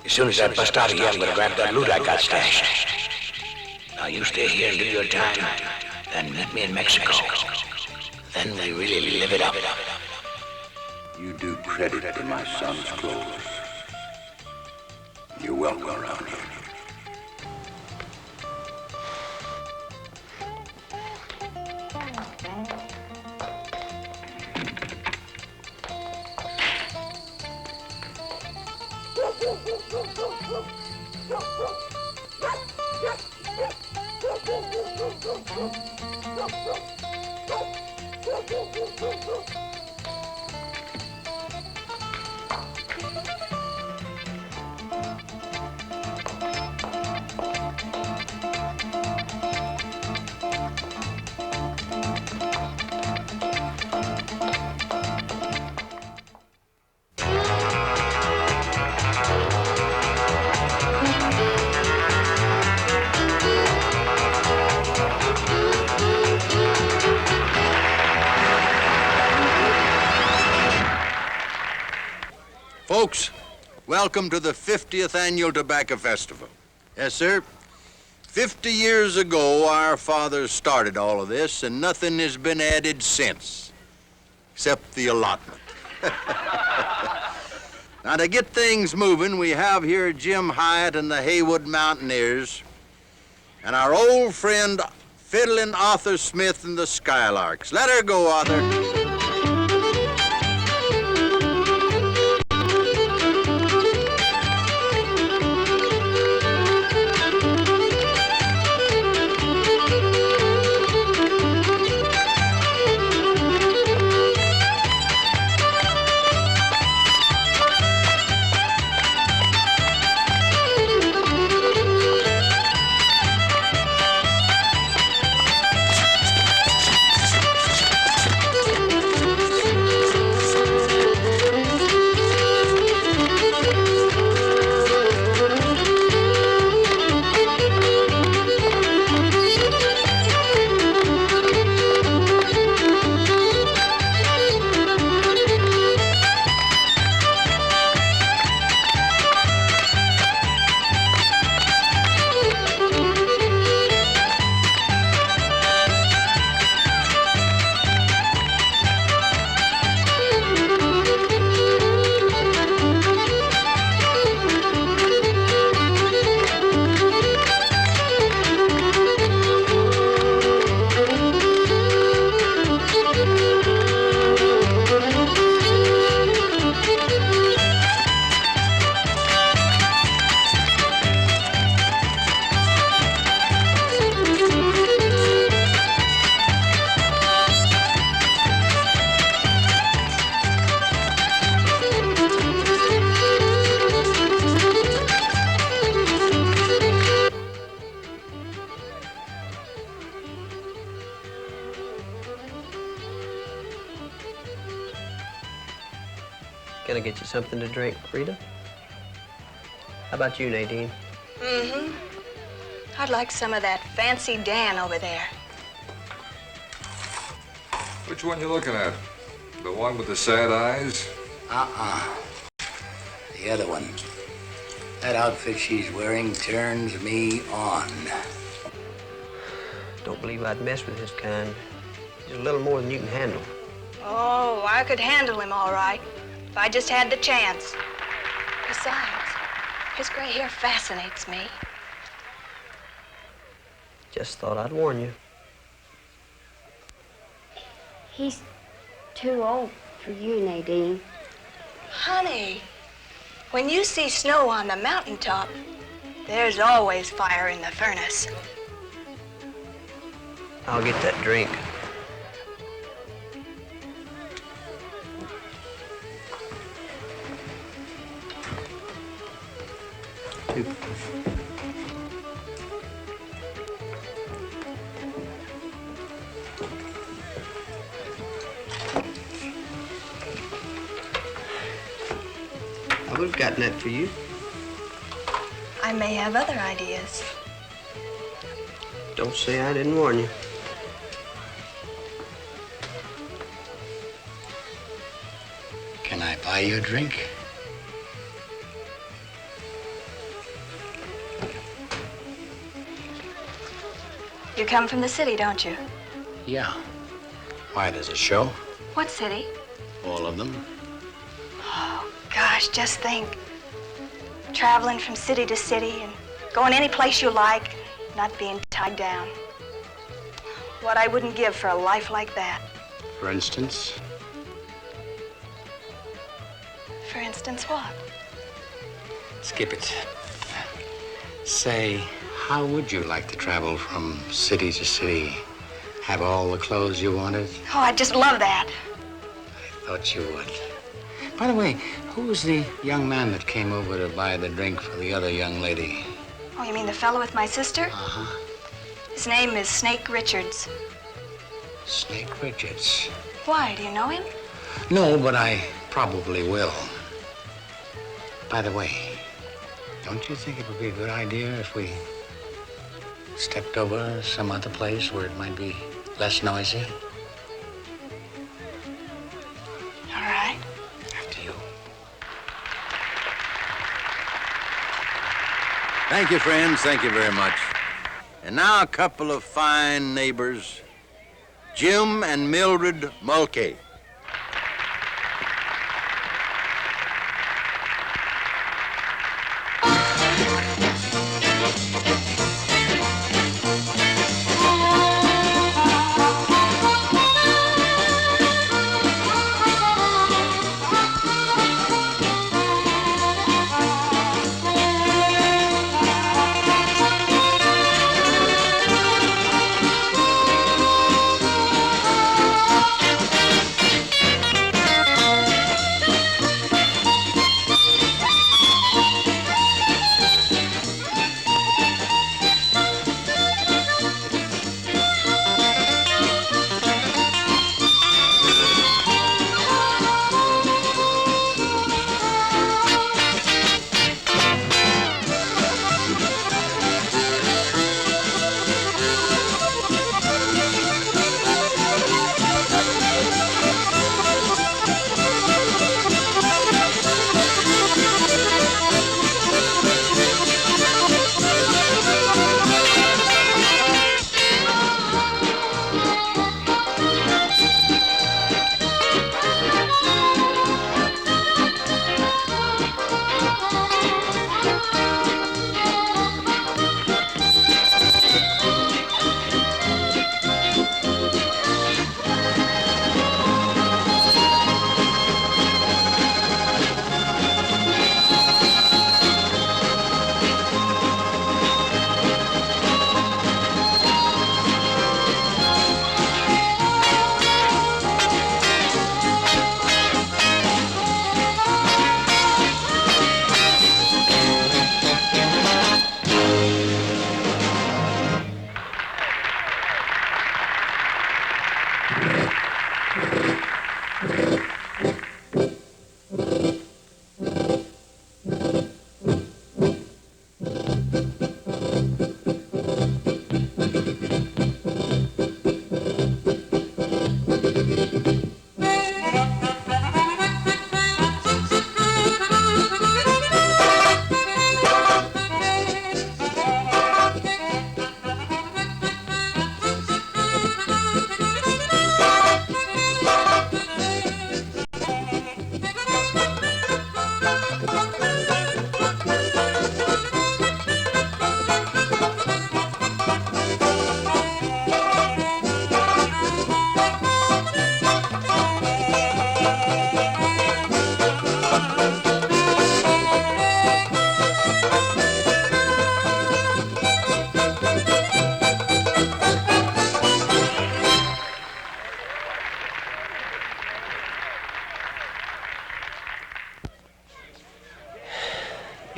As soon as I bust out of here, I'm gonna grab that loot I got stashed. Now you stay here and do your time, then meet me in Mexico. Then we really live it up. You do credit to my son's clothes. You're welcome around here. Folks, welcome to the 50th Annual Tobacco Festival. Yes, sir. 50 years ago, our fathers started all of this, and nothing has been added since, except the allotment. Now, to get things moving, we have here Jim Hyatt and the Haywood Mountaineers, and our old friend, fiddling Arthur Smith and the Skylarks. Let her go, Arthur. Can I get you something to drink, Rita? How about you, Nadine? Mm-hmm. I'd like some of that fancy Dan over there. Which one you looking at? The one with the sad eyes? The other one. That outfit she's wearing turns me on. Don't believe I'd mess with his kind. He's a little more than you can handle. Oh, I could handle him all right, if I just had the chance. Besides, his gray hair fascinates me. Just thought I'd warn you. He's too old for you, Nadine. Honey, when you see snow on the mountaintop, there's always fire in the furnace. I'll get that drink. Two. I would have gotten that for you. I may have other ideas. Don't say I didn't warn you. Can I buy you a drink? You come from the city, don't you? Yeah. Why, there's a show? What city? All of them. Oh, gosh, just think. Traveling from city to city and going any place you like, not being tied down. What I wouldn't give for a life like that. For instance? For instance, what? Skip it. Say, how would you like to travel from city to city? Have all the clothes you wanted? Oh, I just love that. I thought you would. By the way, who was the young man that came over to buy the drink for the other young lady? Oh, you mean the fellow with my sister? Uh-huh. His name is Snake Richards. Snake Richards. Why, do you know him? No, but I probably will. By the way, don't you think it would be a good idea if we stepped over some other place where it might be less noisy? All right. After you. Thank you, friends. Thank you very much. And now a couple of fine neighbors, Jim and Mildred Mulcahy.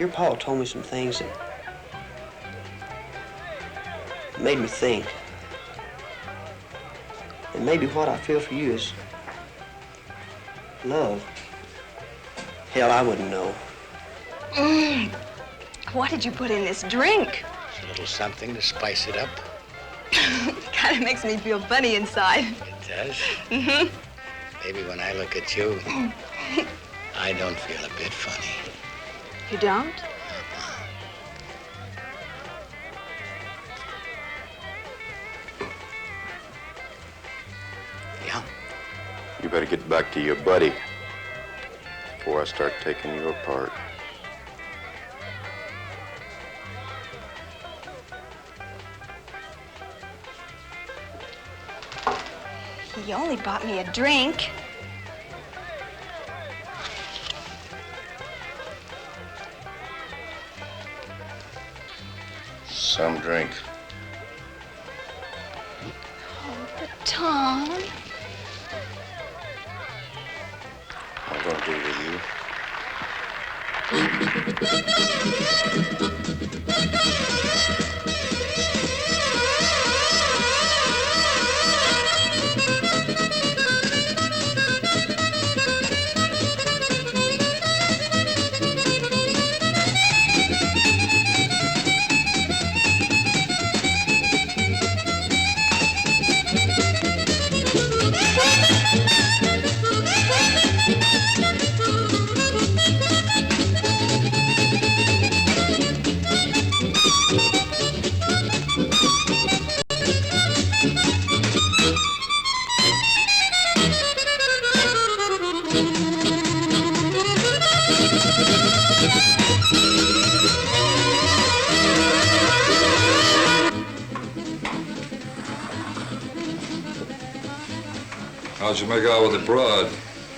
Your pa told me some things that made me think. And maybe what I feel for you is love. Hell, I wouldn't know. What did you put in this drink? A little something to spice it up. Kind of makes me feel funny inside. It does? Mm-hmm. Maybe when I look at you, I don't feel a bit funny. You don't? Yeah. You better get back to your buddy before I start taking you apart. He only bought me a drink. Some drink. Oh, but Tom. I'm gonna do with you. How'd you make out with the broad?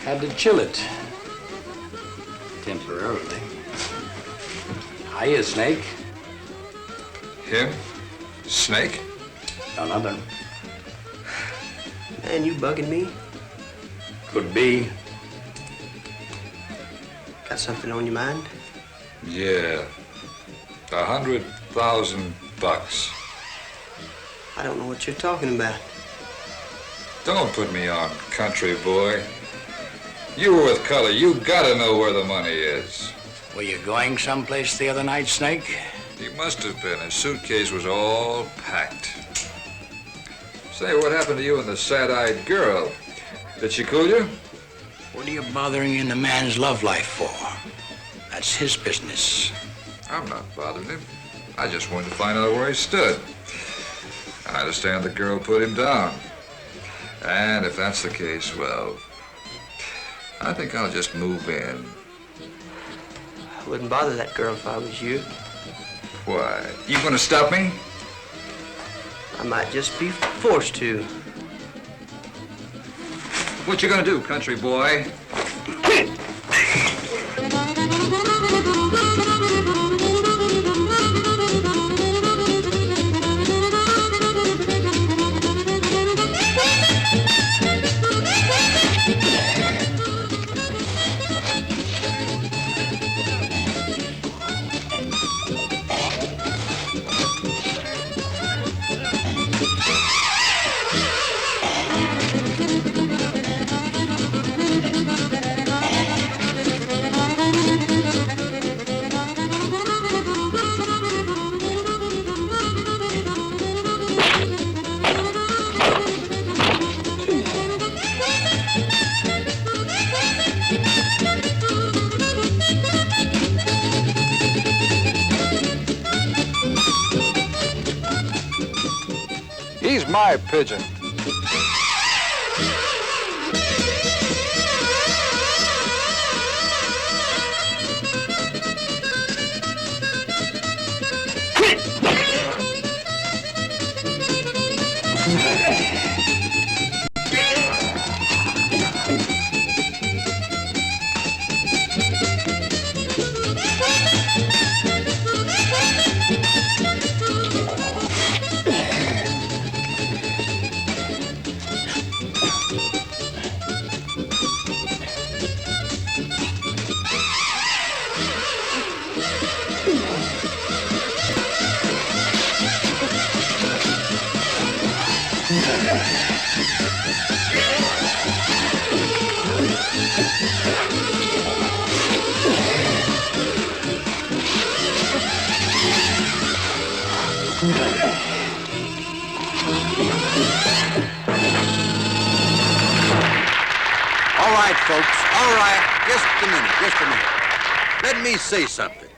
Had to chill it. Temporarily. Hiya, Snake. Him? Snake? Another. Man, you bugging me? Could be. Got something on your mind? Yeah. $100,000. I don't know what you're talking about. Don't put me on, country boy. You were with Cully. You gotta know where the money is. Were you going someplace the other night, Snake? He must have been. His suitcase was all packed. Say, what happened to you and the sad-eyed girl? Did she cool you? What are you bothering in the man's love life for? That's his business. I'm not bothering him. I just wanted to find out where he stood. I understand the girl put him down. And if that's the case, well, I think I'll just move in. I wouldn't bother that girl if I was you. Why? You gonna stop me? I might just be forced to. What you gonna do, country boy? He's my pigeon. All right, folks, all right. Just a minute. Let me say something.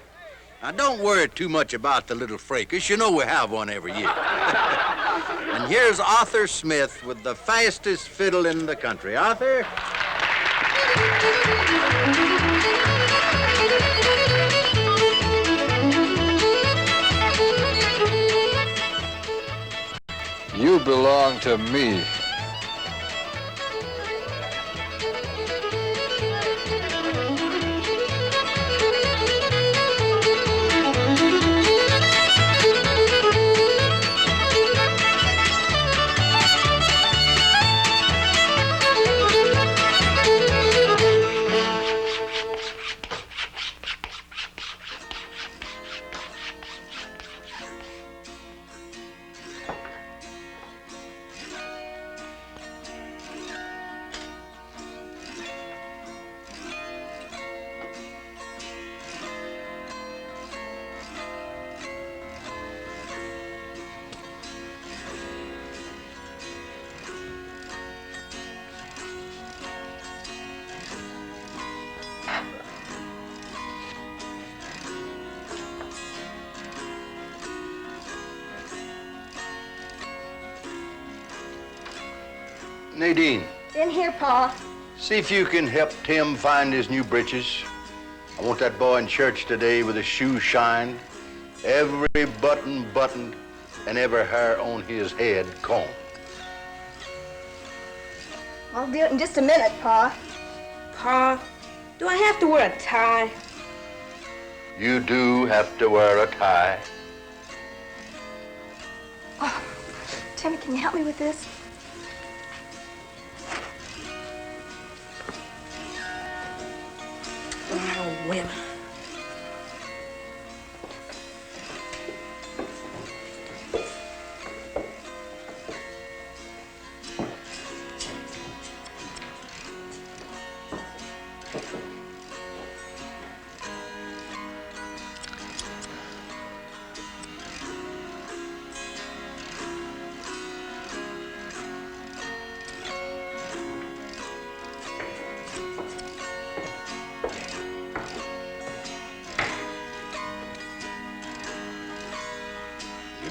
Now, don't worry too much about the little fracas. You know we have one every year. And here's Arthur Smith with the fastest fiddle in the country. Arthur? You belong to me. Nadine, In here, Pa. see if you can help Tim find his new breeches. I want that boy in church today with his shoes shined, every button buttoned, and every hair on his head combed. I'll do it in just a minute, Pa. Pa, do I have to wear a tie? You do have to wear a tie. Oh, Timmy, can you help me with this? Oh, women.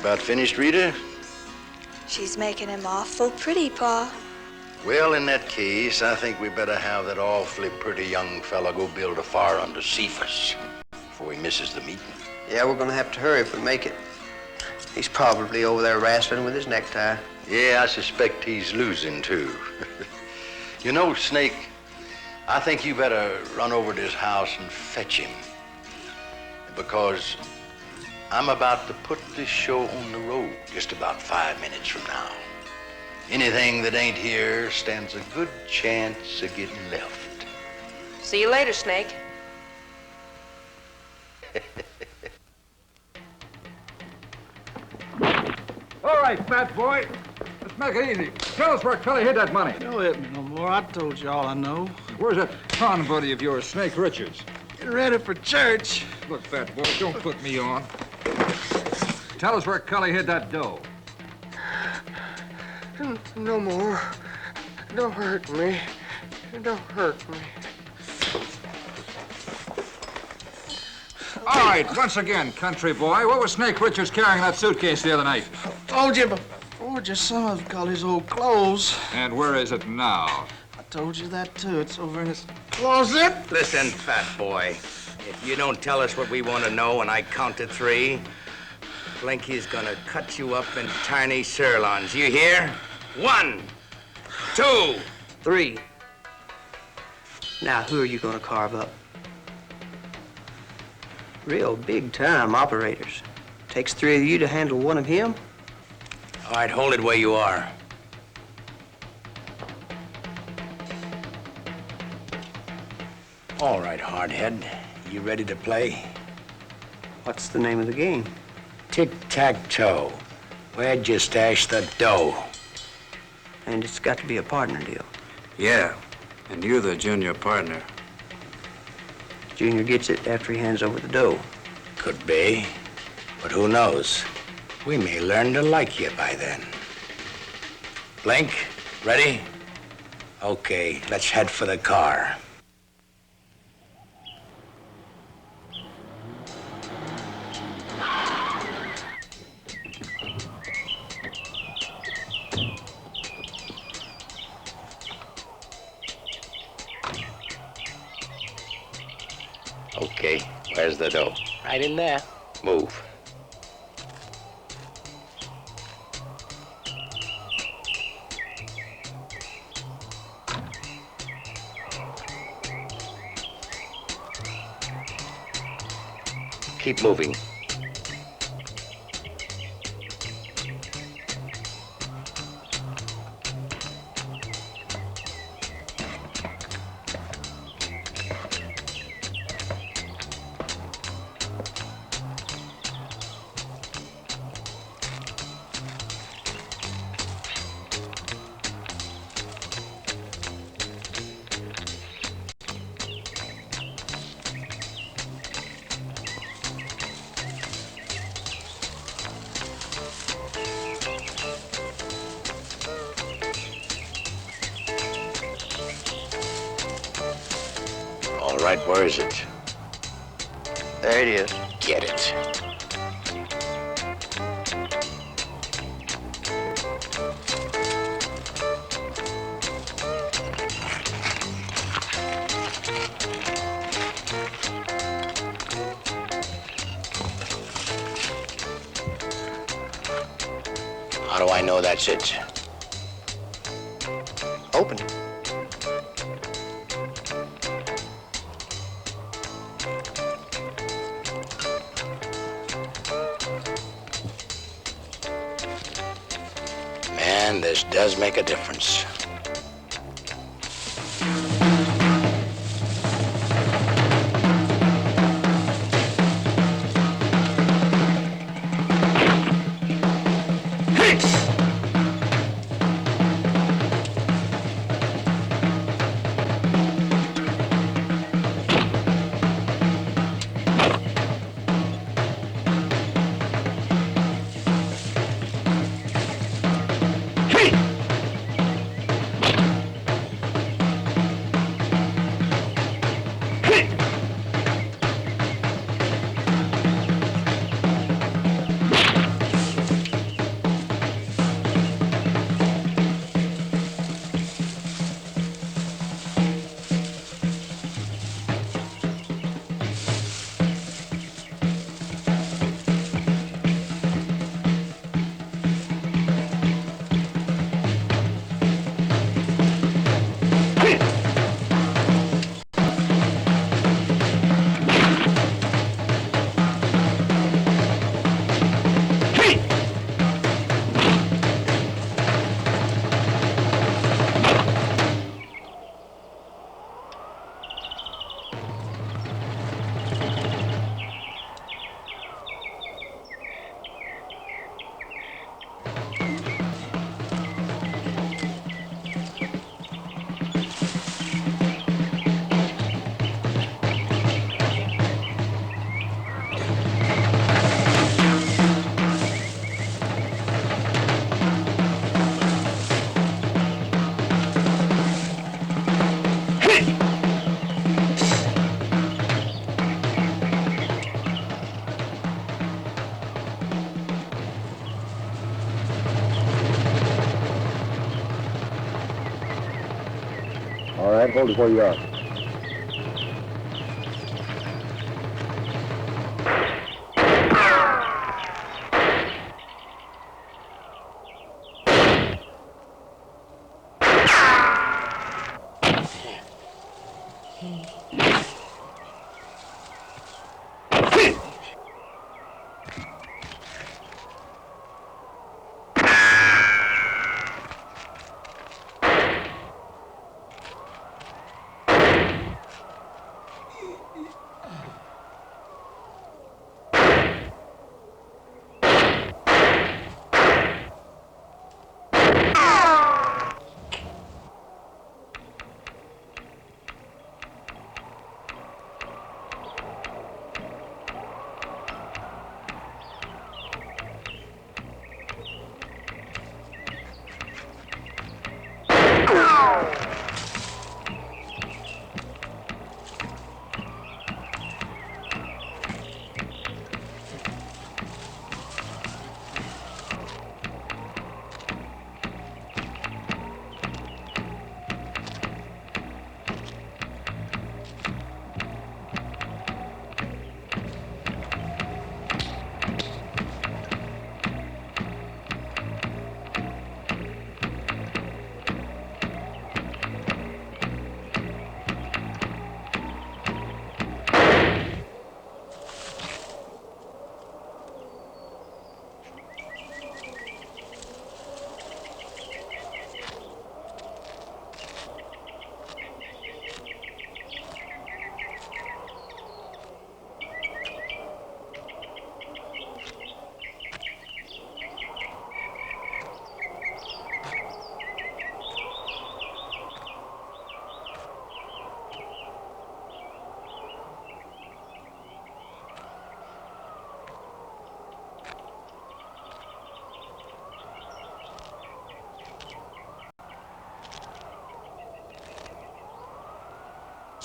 About finished, Rita? She's making him awful pretty, Pa. Well, in that case, I think we better have that awfully pretty young fella go build a fire under Cephas before he misses the meeting. Yeah, we're gonna have to hurry if we make it. He's probably over there wrestling with his necktie. Yeah, I suspect he's losing, too. You know, Snake, I think you better run over to his house and fetch him. Because I'm about to put this show on the road just about 5 minutes from now. Anything that ain't here stands a good chance of getting left. See you later, Snake. All right, fat boy. Let's make it easy. Tell us where Kelly hid that money. Don't hit me no more. I told you all I know. Where's that con buddy of yours, Snake Richards? Get ready for church. Look, fat boy, don't put me on. Tell us where Kelly hid that dough. No more. Don't hurt me. Don't hurt me. All right, once again, country boy, what was Snake Richards carrying in that suitcase the other night? Told you before, just some of Cully's old clothes. And where is it now? I told you that, too. It's over in his closet. Listen, fat boy. If you don't tell us what we want to know when I count to 3, Blinky's gonna cut you up in tiny sirloins. You hear? 1, 2, 3. Now, who are you gonna carve up? Real big-time operators. Takes 3 of you to handle one of him? All right, hold it where you are. All right, hardhead. You ready to play? What's the name of the game? Tic-tac-toe. Where'd you stash the dough? And it's got to be a partner deal. Yeah. And you're the junior partner. Junior gets it after he hands over the dough. Could be, but who knows? We may learn to like you by then. Blink, ready? Okay, let's head for the car. Okay, where's the dough? Right in there. Move. Keep moving. All right, where is it? There it is. Get it. How do I know that's it? Open it. Man, this does make a difference. All right, hold it where you are.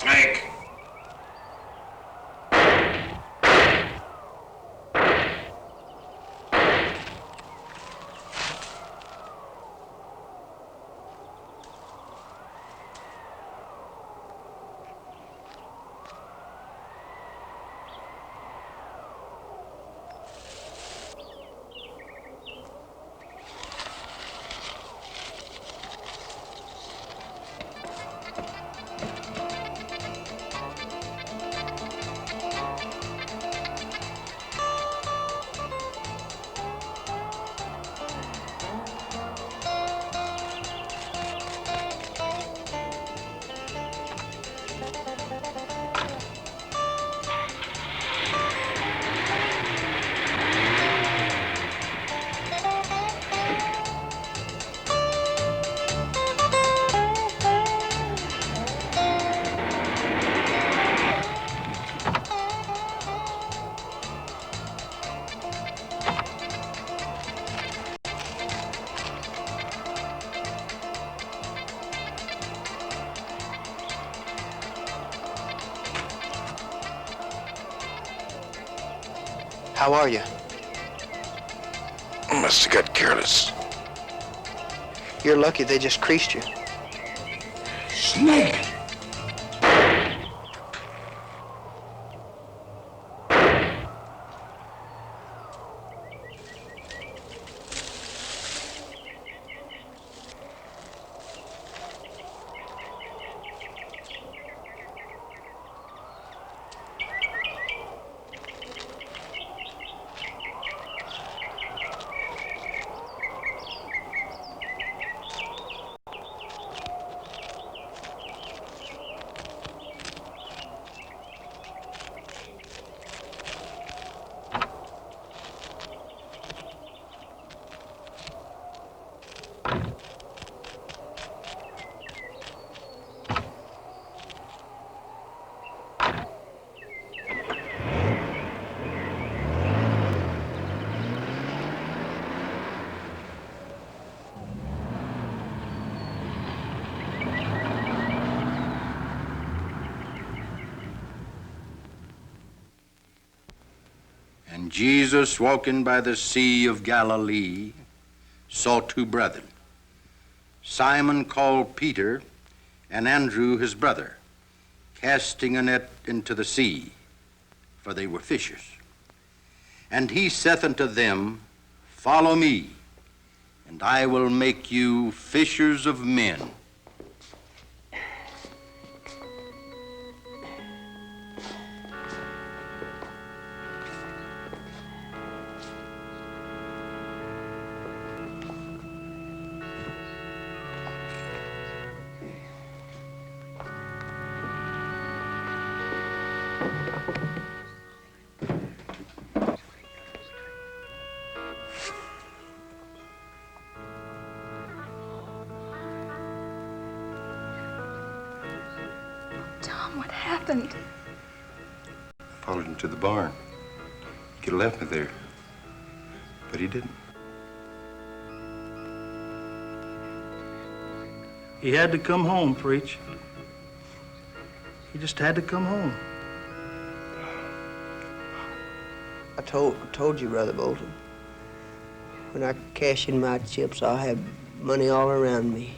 Snake! How are you? Must have got careless. You're lucky they just creased you. Snake! And Jesus, walking by the Sea of Galilee, saw two brethren, Simon called Peter, and Andrew his brother, casting a net into the sea, for they were fishers. And he saith unto them, Follow me, and I will make you fishers of men. Tom, what happened? Followed him to the barn. He could have left me there, but he didn't. He had to come home, Preach. He just had to come home. I told you, Brother Bolton. When I cash in my chips, I'll have money all around me.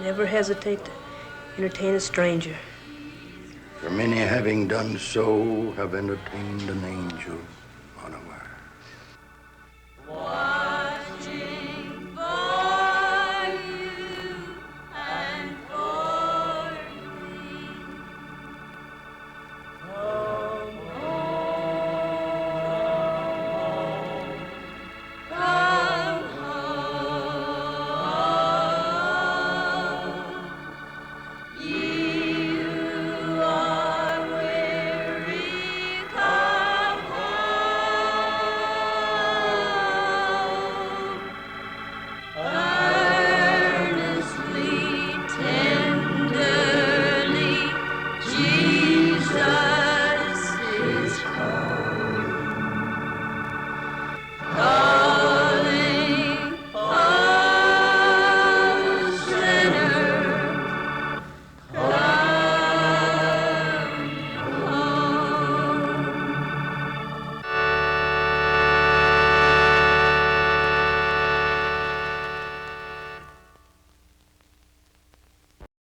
Never hesitate to entertain a stranger. For many having done so have entertained an angel.